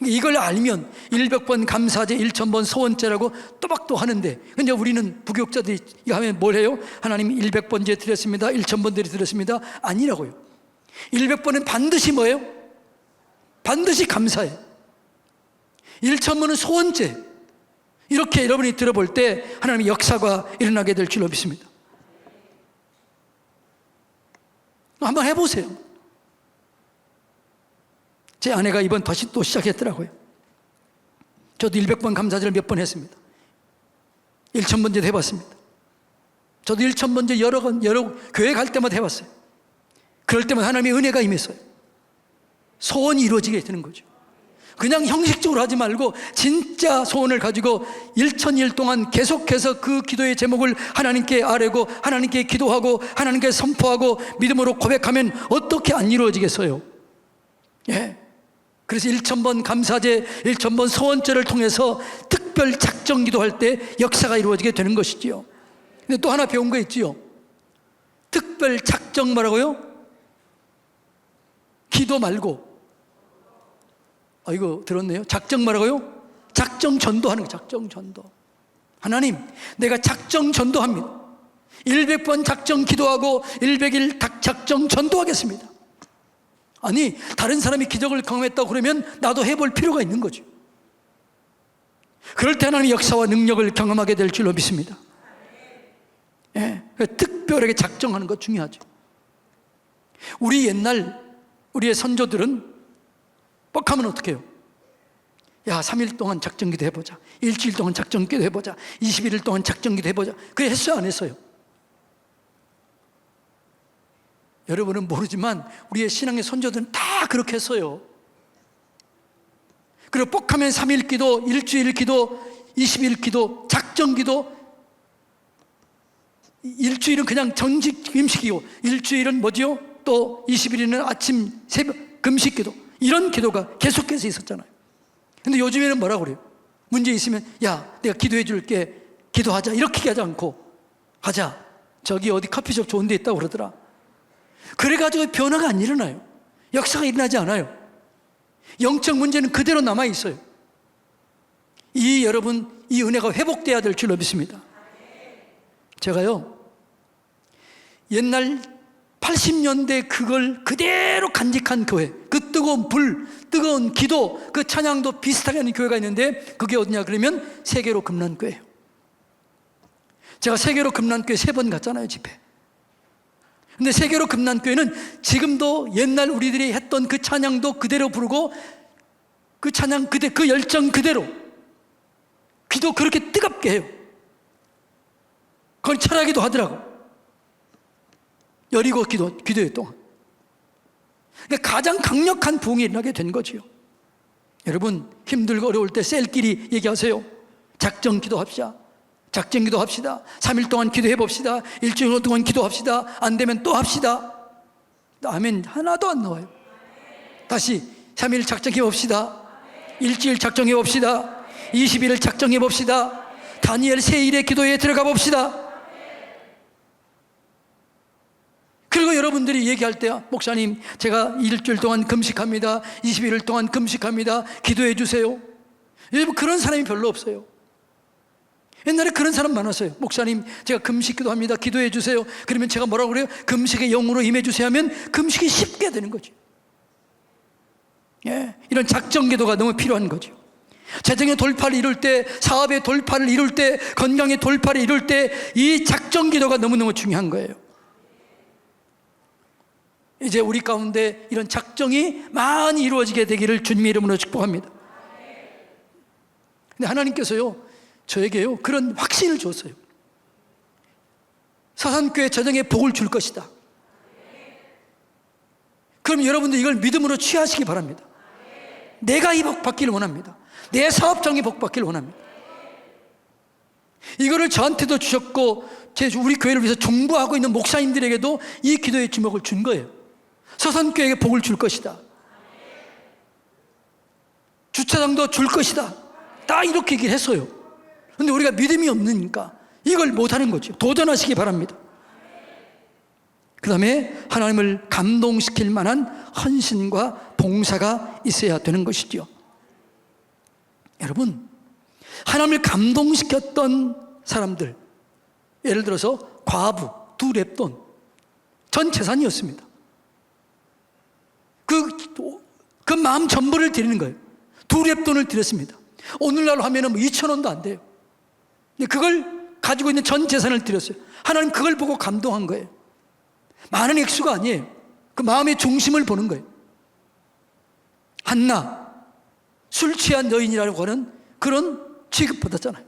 이걸 알면 100번 감사제, 1000번 소원제라고 또박또 하는데, 근데 우리는 부교육자들이 이거 하면 뭘 해요? 하나님 100번제 드렸습니다, 1000번제 드렸습니다. 아니라고요. 100번은 반드시 뭐예요? 반드시 감사해요. 1000번은 소원제. 이렇게 여러분이 들어볼 때 하나님의 역사가 일어나게 될 줄로 믿습니다. 한번 해보세요. 제 아내가 이번 다시 또 시작했더라고요. 저도 100번 감사제를 몇 번 했습니다. 1000번제도 해봤습니다. 저도 1000번제 여러 교회 갈 때마다 해봤어요. 그럴 때마다 하나님의 은혜가 임했어요. 소원이 이루어지게 되는 거죠. 그냥 형식적으로 하지 말고 진짜 소원을 가지고 1000일 동안 계속해서 그 기도의 제목을 하나님께 아뢰고 하나님께 기도하고 하나님께 선포하고 믿음으로 고백하면 어떻게 안 이루어지겠어요? 예. 그래서 1000번 감사제, 1000번 소원제를 통해서 특별 작정 기도할 때 역사가 이루어지게 되는 것이지요. 근데 또 하나 배운 거 있지요. 특별 작정 뭐라고요? 기도 말고. 이거 들었네요. 작정 뭐라고요? 작정 전도하는 거. 작정 전도. 하나님, 내가 작정 전도합니다. 100번 작정 기도하고 100일 작정 전도하겠습니다. 아니, 다른 사람이 기적을 경험했다고 그러면 나도 해볼 필요가 있는 거죠. 그럴 때 하나님의 역사와 능력을 경험하게 될 줄로 믿습니다. 예, 특별하게 작정하는 것 중요하죠. 우리 옛날 우리의 선조들은 뻑하면 어떻게 해요? 야, 3일 동안 작정기도 해보자. 일주일 동안 작정기도 해보자. 21일 동안 작정기도 해보자. 그래 했어요, 안 했어요? 여러분은 모르지만 우리의 신앙의 선조들은 다 그렇게 했어요. 그리고 뻑하면 3일 기도, 일주일 기도, 20일 기도, 작정기도. 일주일은 그냥 정직 금식이요, 일주일은 뭐지요? 또 20일에는 아침 새벽 금식 기도. 이런 기도가 계속해서 있었잖아요. 근데 요즘에는 뭐라고 그래요? 문제 있으면 야, 내가 기도해 줄게, 기도하자, 이렇게 얘기하지 않고 가자, 저기 어디 커피숍 좋은 데 있다고 그러더라. 그래가지고 변화가 안 일어나요. 역사가 일어나지 않아요. 영적 문제는 그대로 남아있어요. 여러분, 이 은혜가 회복돼야 될 줄로 믿습니다. 제가요, 옛날 80년대 그걸 그대로 간직한 교회, 그 뜨거운 불, 뜨거운 기도, 그 찬양도 비슷하게 하는 교회가 있는데 그게 어디냐 그러면 세계로 금난교회예요. 제가 세계로 금난교회 3번 갔잖아요, 집회. 근데 세계로 금난교회는 지금도 옛날 우리들이 했던 그 찬양도 그대로 부르고 그 찬양 그 열정 그대로 기도 그렇게 뜨겁게 해요. 그걸 철학기도 하더라고. 여리고 기도회 동안. 그러니까 가장 강력한 부흥이 일어나게 된 거지요. 여러분, 힘들고 어려울 때 셀끼리 얘기하세요. 작정 기도합시다. 작정 기도합시다. 3일 동안 기도해 봅시다. 일주일 동안 기도합시다. 안 되면 또 합시다. 아멘 하나도 안 나와요. 다시 3일 작정해 봅시다. 일주일 작정해 봅시다. 20일을 작정해 봅시다. 다니엘 세일의 기도에 들어가 봅시다. 그리고 여러분들이 얘기할 때 목사님, 제가 일주일 동안 금식합니다. 21일 동안 금식합니다. 기도해 주세요. 여러분, 그런 사람이 별로 없어요. 옛날에 그런 사람 많았어요. 목사님, 제가 금식 기도합니다. 기도해 주세요. 그러면 제가 뭐라고 그래요? 금식의 영으로 임해 주세요 하면 금식이 쉽게 되는 거죠. 예, 이런 작정 기도가 너무 필요한 거죠. 재정의 돌파를 이룰 때, 사업의 돌파를 이룰 때, 건강의 돌파를 이룰 때 이 작정 기도가 너무너무 중요한 거예요. 이제 우리 가운데 이런 작정이 많이 이루어지게 되기를 주님의 이름으로 축복합니다. 근데 하나님께서요, 저에게요 그런 확신을 줬어요. 사산교회 재정에 복을 줄 것이다. 그럼 여러분들 이걸 믿음으로 취하시기 바랍니다. 내가 이 복 받기를 원합니다. 내 사업장이 복 받기를 원합니다. 이거를 저한테도 주셨고 우리 교회를 위해서 중보하고 있는 목사님들에게도 이 기도의 주목을 준 거예요. 서산교회에게 복을 줄 것이다. 주차장도 줄 것이다. 다 이렇게 얘기를 했어요. 그런데 우리가 믿음이 없으니까 이걸 못하는 거죠. 도전하시기 바랍니다. 그 다음에 하나님을 감동시킬 만한 헌신과 봉사가 있어야 되는 것이죠. 여러분, 하나님을 감동시켰던 사람들, 예를 들어서 과부, 2렙돈, 전 재산이었습니다. 그 마음 전부를 드리는 거예요. 2렙돈을 드렸습니다. 오늘날로 하면 2,000원도 안 돼요. 근데 그걸 가지고 있는 전 재산을 드렸어요. 하나님 그걸 보고 감동한 거예요. 많은 액수가 아니에요. 그 마음의 중심을 보는 거예요. 한나, 술 취한 여인이라고 하는 그런 취급받았잖아요.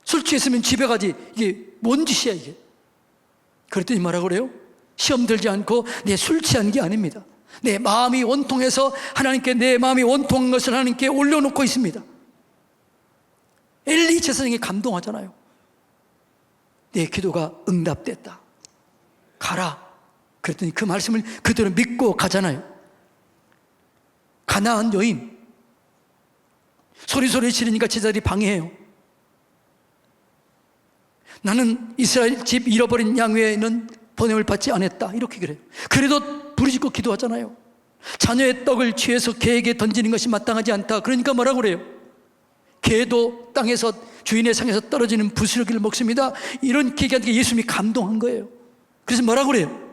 술 취했으면 집에 가지, 이게 뭔 짓이야 이게. 그랬더니 뭐라고 그래요? 시험 들지 않고 내 술 취한 게 아닙니다. 내 마음이 원통해서 하나님께 내 마음이 원통한 것을 하나님께 올려놓고 있습니다. 엘리 제사장이 감동하잖아요. 내 기도가 응답됐다. 가라. 그랬더니 그 말씀을 그대로 믿고 가잖아요. 가나안 여인, 소리소리 지르니까 제자들이 방해해요. 나는 이스라엘 집 잃어버린 양 외에는 번영을 받지 않았다, 이렇게 그래요. 그래도 부르짖고 기도하잖아요. 자녀의 떡을 취해서 개에게 던지는 것이 마땅하지 않다. 그러니까 뭐라고 그래요? 개도 땅에서 주인의 상에서 떨어지는 부스러기를 먹습니다. 이런 얘기하니까 예수님이 감동한 거예요. 그래서 뭐라고 그래요?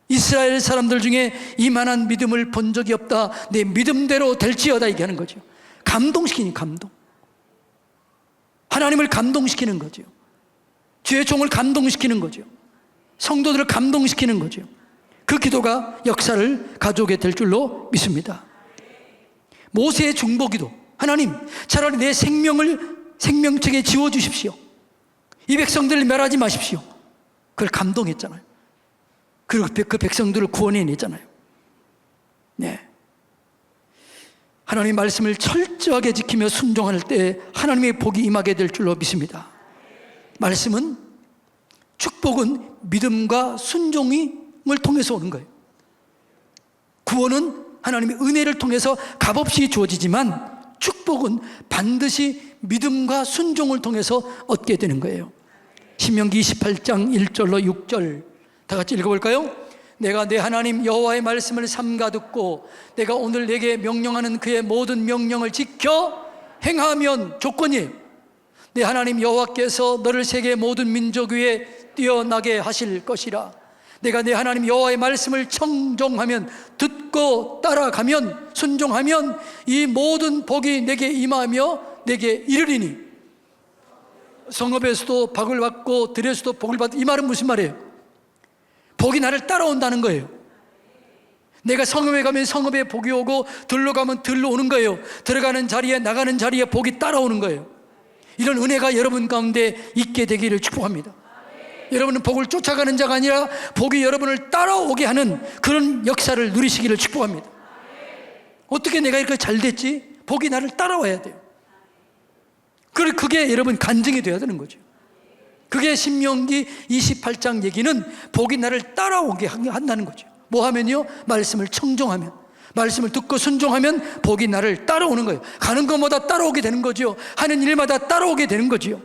이스라엘 사람들 중에 이만한 믿음을 본 적이 없다. 내 믿음대로 될지어다, 얘기하는 거죠. 감동시키니 감동. 하나님을 감동시키는 거죠. 주의 종을 감동시키는 거죠. 성도들을 감동시키는 거죠. 그 기도가 역사를 가져오게 될 줄로 믿습니다. 모세의 중보기도, 하나님 차라리 내 생명책에 지워주십시오. 이 백성들을 멸하지 마십시오. 그걸 감동했잖아요. 그리고 그 백성들을 구원해내잖아요. 네. 하나님의 말씀을 철저하게 지키며 순종할 때 하나님의 복이 임하게 될 줄로 믿습니다. 말씀은, 축복은 믿음과 순종을 통해서 오는 거예요. 구원은 하나님의 은혜를 통해서 값없이 주어지지만 축복은 반드시 믿음과 순종을 통해서 얻게 되는 거예요. 신명기 28장 1절로 6절 다 같이 읽어볼까요? 내가 내 하나님 여호와의 말씀을 삼가 듣고 내가 오늘 내게 명령하는 그의 모든 명령을 지켜 행하면, 조건이에요, 내 하나님 여호와께서 너를 세계 모든 민족 위에 뛰어나게 하실 것이라. 내가 내 하나님 여호와의 말씀을 청종하면, 듣고 따라가면, 순종하면 이 모든 복이 내게 임하며 내게 이르리니. 성읍에서도 복을 받고 들에서도 복을 받고, 이 말은 무슨 말이에요? 복이 나를 따라온다는 거예요. 내가 성읍에 가면 성읍에 복이 오고 들로 가면 들로 오는 거예요. 들어가는 자리에 나가는 자리에 복이 따라오는 거예요. 이런 은혜가 여러분 가운데 있게 되기를 축복합니다. 여러분은 복을 쫓아가는 자가 아니라 복이 여러분을 따라오게 하는 그런 역사를 누리시기를 축복합니다. 어떻게 내가 이렇게 잘 됐지? 복이 나를 따라와야 돼요. 그게 여러분 간증이 돼야 되는 거죠. 그게 신명기 28장 얘기는 복이 나를 따라오게 한다는 거죠. 뭐 하면요? 말씀을 청종하면, 말씀을 듣고 순종하면 복이 나를 따라오는 거예요. 가는 것마다 따라오게 되는 거죠. 하는 일마다 따라오게 되는 거죠.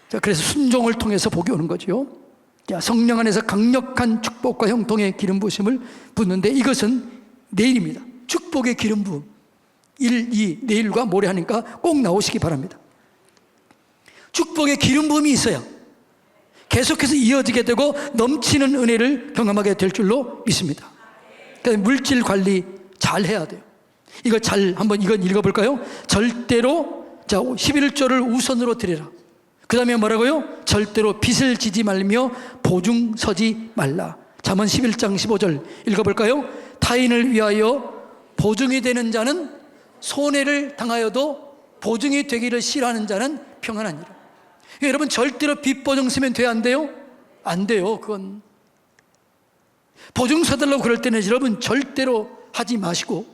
자, 그래서 순종을 통해서 복이 오는 거죠. 자, 성령 안에서 강력한 축복과 형통의 기름 부으심을 붓는데 이것은 내일입니다. 축복의 기름 부음 1, 2, 내일과 모레 하니까 꼭 나오시기 바랍니다. 축복의 기름 부음이 있어야 계속해서 이어지게 되고 넘치는 은혜를 경험하게 될 줄로 믿습니다. 그러니까 물질 관리 잘 해야 돼요. 이거 한번 이건 읽어볼까요? 절대로, 자, 11조를 우선으로 드리라. 그 다음에 뭐라고요? 절대로 빚을 지지 말며 보증 서지 말라. 잠언 11장 15절 읽어볼까요? 타인을 위하여 보증이 되는 자는 손해를 당하여도 보증이 되기를 싫어하는 자는 평안하니라. 여러분 절대로 빚 보증 쓰면 돼요, 안 돼요? 안 돼요. 그건 보증 서달라고 그럴 때는 여러분 절대로 하지 마시고,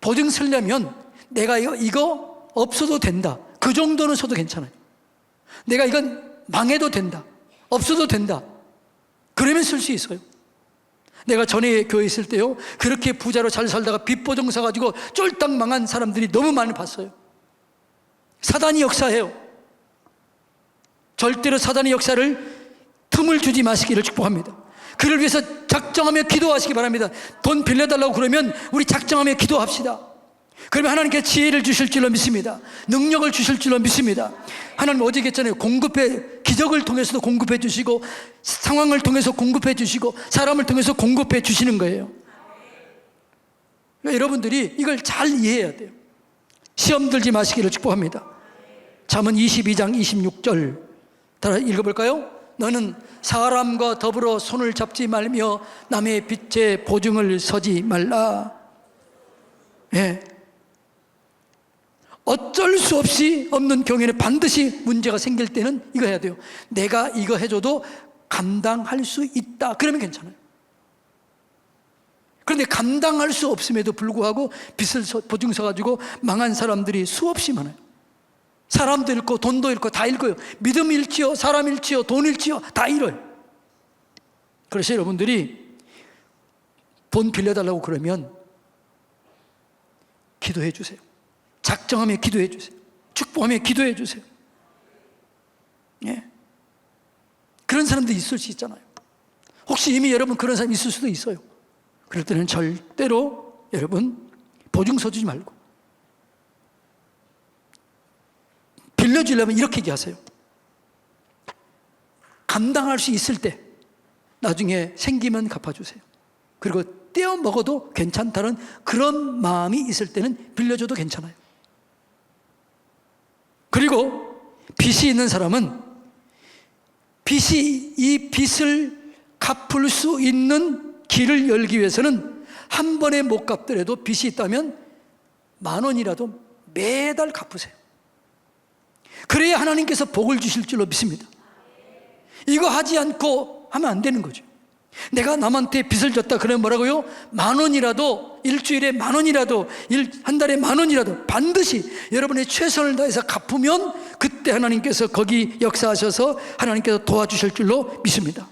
보증 쓰려면 내가 이거 없어도 된다, 그 정도는 써도 괜찮아요. 내가 이건 망해도 된다, 없어도 된다, 그러면 쓸 수 있어요. 내가 전에 교회에 있을 때요, 그렇게 부자로 잘 살다가 빚 보증 사가지고 쫄딱 망한 사람들이 너무 많이 봤어요. 사단이 역사해요. 절대로 사단의 역사를 틈을 주지 마시기를 축복합니다. 그를 위해서 작정하며 기도하시기 바랍니다. 돈 빌려달라고 그러면 우리 작정하며 기도합시다. 그러면 하나님께 지혜를 주실 줄로 믿습니다. 능력을 주실 줄로 믿습니다. 하나님 어제 얘기했잖아요. 기적을 통해서도 공급해 주시고, 상황을 통해서 공급해 주시고, 사람을 통해서 공급해 주시는 거예요. 그러니까 여러분들이 이걸 잘 이해해야 돼요. 시험 들지 마시기를 축복합니다. 잠언 22장 26절 다 읽어볼까요? 너는 사람과 더불어 손을 잡지 말며 남의 빚에 보증을 서지 말라. 예. 어쩔 수 없이 없는 경우에는 반드시 문제가 생길 때는 이거 해야 돼요. 내가 이거 해줘도 감당할 수 있다, 그러면 괜찮아요. 그런데 감당할 수 없음에도 불구하고 빚을 보증 서가지고 망한 사람들이 수없이 많아요. 사람도 잃고 돈도 잃고 다 잃고요. 믿음 잃지요, 사람 잃지요, 돈 잃지요, 다 잃어요. 그래서 여러분들이 돈 빌려달라고 그러면 기도해 주세요. 작정하며 기도해 주세요. 축복하며 기도해 주세요. 예. 그런 사람도 있을 수 있잖아요. 혹시 이미 여러분 그런 사람 있을 수도 있어요. 그럴 때는 절대로 여러분 보증서 주지 말고 빌려주려면 이렇게 얘기하세요. 감당할 수 있을 때 나중에 생기면 갚아주세요. 그리고 떼어 먹어도 괜찮다는 그런 마음이 있을 때는 빌려줘도 괜찮아요. 그리고 빚이 있는 사람은 이 빚을 갚을 수 있는 길을 열기 위해서는 한 번에 못 갚더라도 빚이 있다면 10,000원이라도 매달 갚으세요. 그래야 하나님께서 복을 주실 줄로 믿습니다. 이거 하지 않고 하면 안 되는 거죠. 내가 남한테 빚을 졌다 그러면 뭐라고요? 10,000원이라도, 일주일에 10,000원이라도, 한 달에 10,000원이라도 반드시 여러분의 최선을 다해서 갚으면 그때 하나님께서 거기 역사하셔서 하나님께서 도와주실 줄로 믿습니다.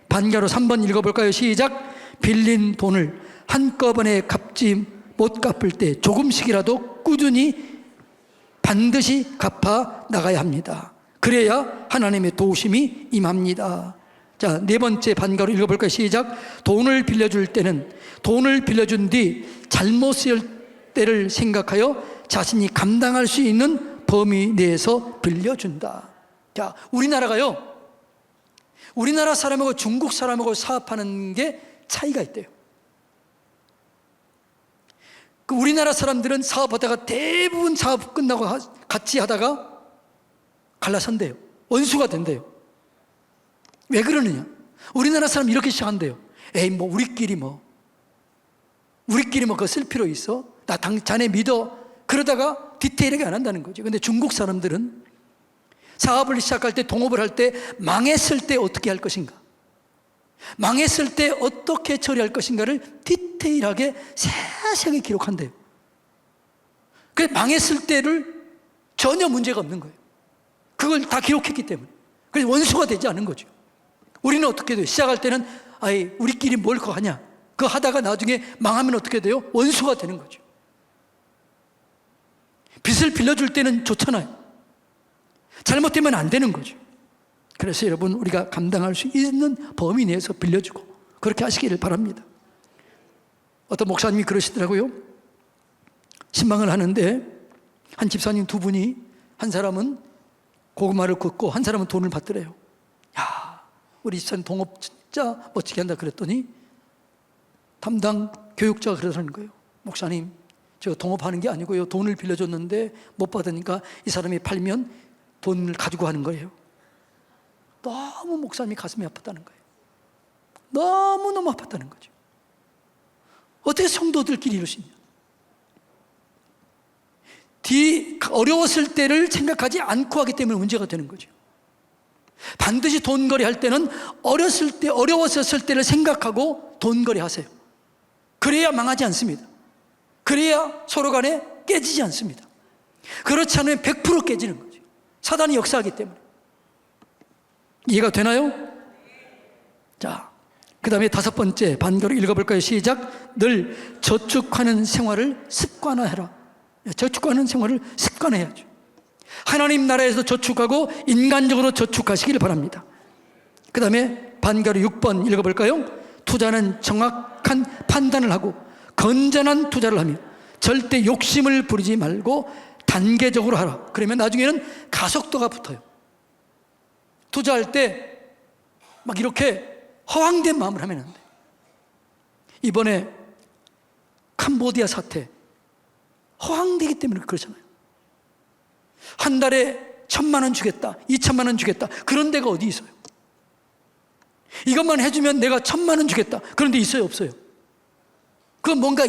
반가로 3번 읽어볼까요? 시작. 빌린 돈을 한꺼번에 갚지 못 갚을 때 조금씩이라도 꾸준히 반드시 갚아 나가야 합니다. 그래야 하나님의 도우심이 임합니다. 자, 네 번째 반가로 읽어볼까요? 시작. 돈을 빌려줄 때는 돈을 빌려준 뒤 잘못 쓸 때를 생각하여 자신이 감당할 수 있는 범위 내에서 빌려준다. 자, 우리나라가요, 우리나라 사람하고 중국 사람하고 사업하는 게 차이가 있대요. 그 우리나라 사람들은 사업하다가 대부분 사업 끝나고 같이 하다가 갈라선대요. 원수가 된대요. 왜 그러느냐? 우리나라 사람 이렇게 시작한대요. 에이, 우리끼리 그거 쓸 필요 있어? 나 자네 믿어. 그러다가 디테일하게 안 한다는 거죠. 근데 중국 사람들은 사업을 시작할 때, 동업을 할 때 망했을 때 어떻게 할 것인가, 망했을 때 어떻게 처리할 것인가를 디테일하게 세세하게 기록한대요. 그래서 망했을 때를 전혀 문제가 없는 거예요. 그걸 다 기록했기 때문에. 그래서 원수가 되지 않은 거죠. 우리는 어떻게 돼요? 시작할 때는 우리끼리 뭘 그거 하냐, 그거 하다가 나중에 망하면 어떻게 돼요? 원수가 되는 거죠. 빚을 빌려줄 때는 좋잖아요. 잘못되면 안 되는 거죠. 그래서 여러분, 우리가 감당할 수 있는 범위 내에서 빌려주고 그렇게 하시기를 바랍니다. 어떤 목사님이 그러시더라고요. 신방을 하는데 한 집사님 두 분이, 한 사람은 고구마를 굽고 한 사람은 돈을 받더래요. 야, 우리 집사님 동업 진짜 멋지게 한다 그랬더니 담당 교육자가 그러는 거예요. 목사님, 저 동업하는 게 아니고요, 돈을 빌려줬는데 못 받으니까 이 사람이 팔면 돈을 가지고 하는 거예요. 너무 목사님이 가슴이 아팠다는 거예요. 너무너무 아팠다는 거죠. 어떻게 성도들끼리 이럴 수 있냐. 어려웠을 때를 생각하지 않고 하기 때문에 문제가 되는 거죠. 반드시 돈거래 할 때는 어려웠을 때를 생각하고 돈거래 하세요. 그래야 망하지 않습니다. 그래야 서로 간에 깨지지 않습니다. 그렇지 않으면 100% 깨지는 거죠. 사단이 역사하기 때문에. 이해가 되나요? 자, 그 다음에 5번째 반가로 읽어볼까요? 시작. 늘 저축하는 생활을 습관화해라. 저축하는 생활을 습관해야죠. 하나님 나라에서 저축하고 인간적으로 저축하시기를 바랍니다. 그 다음에 반가로 6번 읽어볼까요? 투자는 정확한 판단을 하고 건전한 투자를 하며 절대 욕심을 부리지 말고 단계적으로 하라. 그러면 나중에는 가속도가 붙어요. 투자할 때 막 이렇게 허황된 마음을 하면 안 돼요. 이번에 캄보디아 사태 허황되기 때문에 그렇잖아요. 한 달에 1,000만 원 주겠다, 2,000만 원 주겠다, 그런 데가 어디 있어요? 이것만 해주면 내가 1,000만 원 주겠다, 그런 데 있어요, 없어요? 그건 뭔가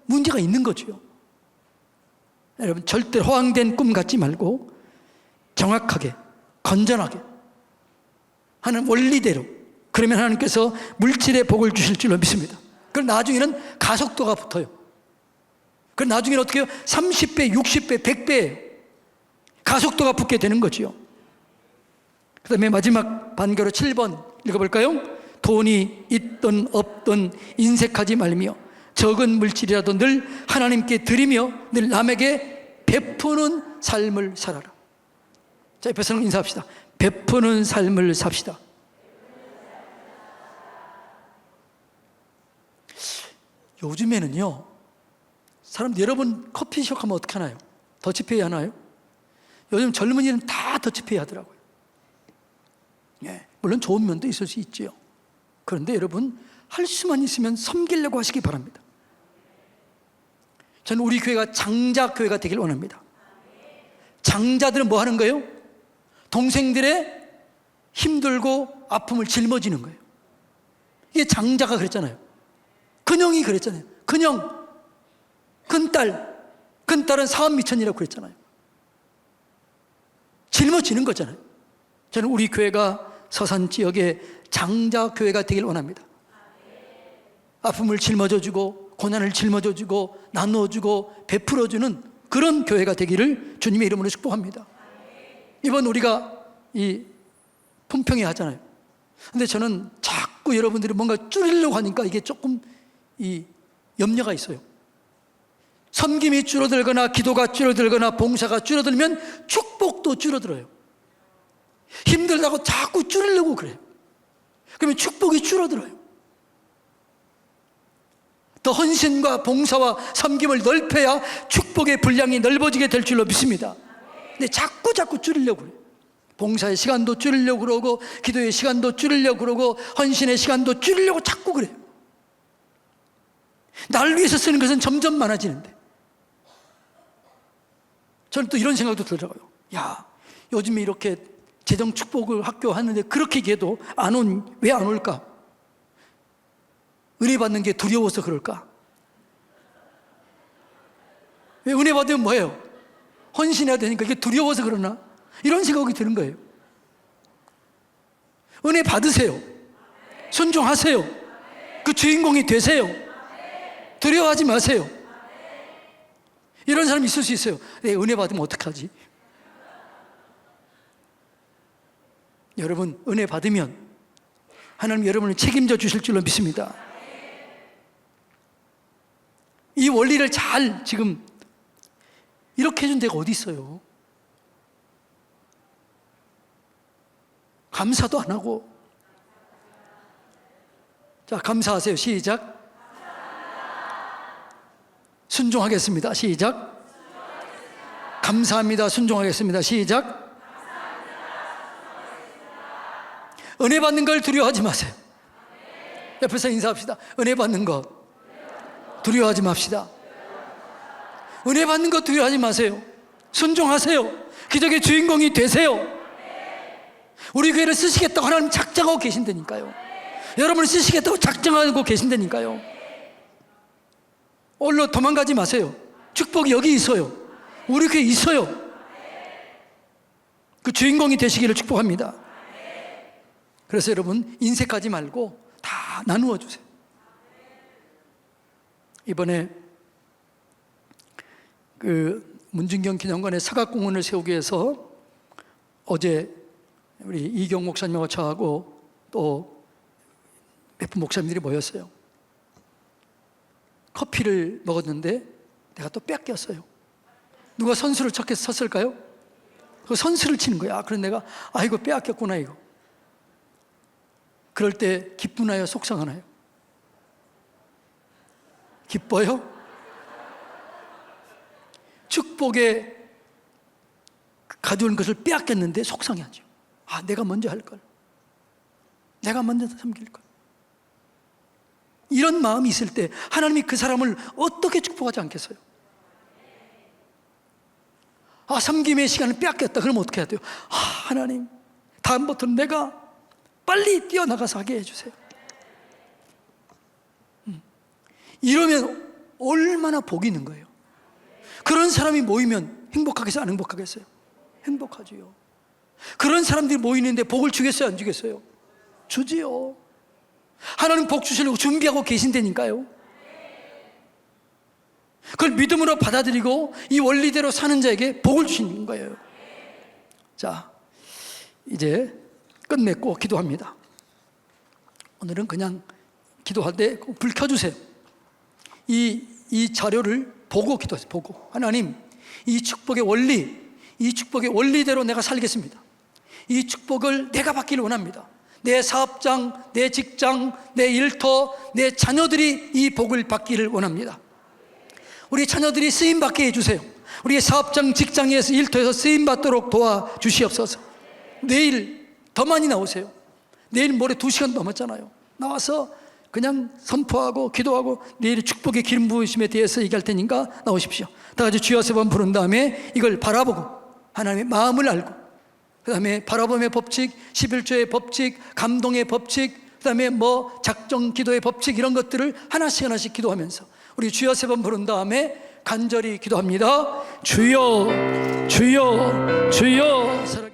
문제가 있는 거죠. 여러분, 절대 허황된 꿈 갖지 말고 정확하게, 건전하게 하는 원리대로, 그러면 하나님께서 물질의 복을 주실 줄로 믿습니다. 그럼 나중에는 가속도가 붙어요. 그럼 나중에는 어떻게 해요? 30배, 60배, 100배 가속도가 붙게 되는 거지요. 그 다음에 마지막 반가로 7번 읽어볼까요? 돈이 있든 없든 인색하지 말며 적은 물질이라도 늘 하나님께 드리며 늘 남에게 베푸는 삶을 살아라. 자, 옆에서는 인사합시다. 베푸는 삶을 삽시다. 요즘에는요, 사람들 여러분 커피숍 가면 어떻게 하나요? 더치페이 하나요? 요즘 젊은이는 다 더치페이 하더라고요. 예, 물론 좋은 면도 있을 수 있지요. 그런데 여러분, 할 수만 있으면 섬기려고 하시기 바랍니다. 저는 우리 교회가 장자교회가 되길 원합니다. 장자들은 뭐 하는 거예요? 동생들의 힘들고 아픔을 짊어지는 거예요. 이게 장자가 그랬잖아요. 근영이 그랬잖아요. 근영, 근딸은 사업미천이라고 그랬잖아요. 짊어지는 거잖아요. 저는 우리 교회가 서산 지역의 장자교회가 되길 원합니다. 아픔을 짊어져주고 고난을 짊어져주고 나누어주고 베풀어주는 그런 교회가 되기를 주님의 이름으로 축복합니다. 이번 우리가 이 품평회 하잖아요. 근데 저는 자꾸 여러분들이 뭔가 줄이려고 하니까 이게 조금 이 염려가 있어요. 섬김이 줄어들거나 기도가 줄어들거나 봉사가 줄어들면 축복도 줄어들어요. 힘들다고 자꾸 줄이려고 그래요. 그러면 축복이 줄어들어요. 더 헌신과 봉사와 섬김을 넓혀야 축복의 분량이 넓어지게 될 줄로 믿습니다. 근데 자꾸 줄이려고 그래요. 봉사의 시간도 줄이려고 그러고 기도의 시간도 줄이려고 그러고 헌신의 시간도 줄이려고 자꾸 그래요. 나를 위해서 쓰는 것은 점점 많아지는데 저는 또 이런 생각도 들더라고요. 야, 요즘에 이렇게 재정 축복을 학교 하는데 그렇게 얘기해도 왜 안 올까? 은혜 받는 게 두려워서 그럴까? 왜 은혜 받으면 뭐예요? 헌신해야 되니까 이게 두려워서 그러나? 이런 생각이 드는 거예요. 은혜 받으세요. 순종하세요. 그 주인공이 되세요. 두려워하지 마세요. 이런 사람이 있을 수 있어요. 은혜 받으면 어떡하지? 여러분, 은혜 받으면 하나님 여러분을 책임져 주실 줄로 믿습니다. 이 원리를 잘 지금 이렇게 해준 데가 어디 있어요? 감사도 안 하고. 자, 감사하세요. 시작. 순종하겠습니다. 시작. 감사합니다. 순종하겠습니다. 시작. 은혜 받는 걸 두려워하지 마세요. 옆에서 인사합시다. 은혜 받는 거 두려워하지 맙시다. 은혜 받는 거 두려워하지 마세요. 순종하세요. 기적의 주인공이 되세요. 우리 교회를 쓰시겠다고 하나님 작정하고 계신다니까요. 여러분을 쓰시겠다고 작정하고 계신다니까요. 올로 도망가지 마세요. 축복이 여기 있어요. 우리 교회에 있어요. 그 주인공이 되시기를 축복합니다. 그래서 여러분, 인색하지 말고 다 나누어 주세요. 이번에 그 문중경 기념관에 사각공원을 세우기 위해서 어제 우리 이경 목사님하고 저하고 또 몇 분 목사님들이 모였어요. 커피를 먹었는데 내가 또 뺏겼어요. 누가 선수를 쳤을까요? 그 선수를 치는 거야. 그래서 내가 이거 빼앗겼구나 이거. 그럴 때 기쁘나요? 속상하나요? 기뻐요? 축복에 가져온 것을 빼앗겼는데 속상해하죠. 내가 먼저 할 걸. 내가 먼저 섬길 걸. 이런 마음이 있을 때 하나님이 그 사람을 어떻게 축복하지 않겠어요? 섬김의 시간을 빼앗겼다. 그러면 어떻게 해야 돼요? 하나님, 다음부터는 내가 빨리 뛰어나가서 하게 해주세요. 이러면 얼마나 복이 있는 거예요. 그런 사람이 모이면 행복하겠어요? 안 행복하겠어요? 행복하지요. 그런 사람들이 모이는데 복을 주겠어요? 안 주겠어요? 주지요. 하나님 복 주시려고 준비하고 계신다니까요. 그걸 믿음으로 받아들이고 이 원리대로 사는 자에게 복을 주시는 거예요. 자, 이제 끝맺고 기도합니다. 오늘은 그냥 기도할 때 꼭 불 켜주세요. 이 자료를 보고 기도하세요. 보고 하나님, 이 축복의 원리대로 내가 살겠습니다. 이 축복을 내가 받기를 원합니다. 내 사업장, 내 직장, 내 일터, 내 자녀들이 이 복을 받기를 원합니다. 우리 자녀들이 쓰임 받게 해주세요. 우리 사업장, 직장에서, 일터에서 쓰임 받도록 도와주시옵소서. 내일 더 많이 나오세요. 내일 모레 2시간 넘었잖아요. 나와서 그냥 선포하고 기도하고 내일 축복의 기름 부으심에 대해서 얘기할 테니까 나오십시오. 다 같이 주여 세 번 부른 다음에 이걸 바라보고 하나님의 마음을 알고, 그 다음에 바라봄의 법칙, 11조의 법칙, 감동의 법칙, 그 다음에 뭐 작정 기도의 법칙, 이런 것들을 하나씩 기도하면서 우리 주여 세 번 부른 다음에 간절히 기도합니다. 주여, 주여, 주여.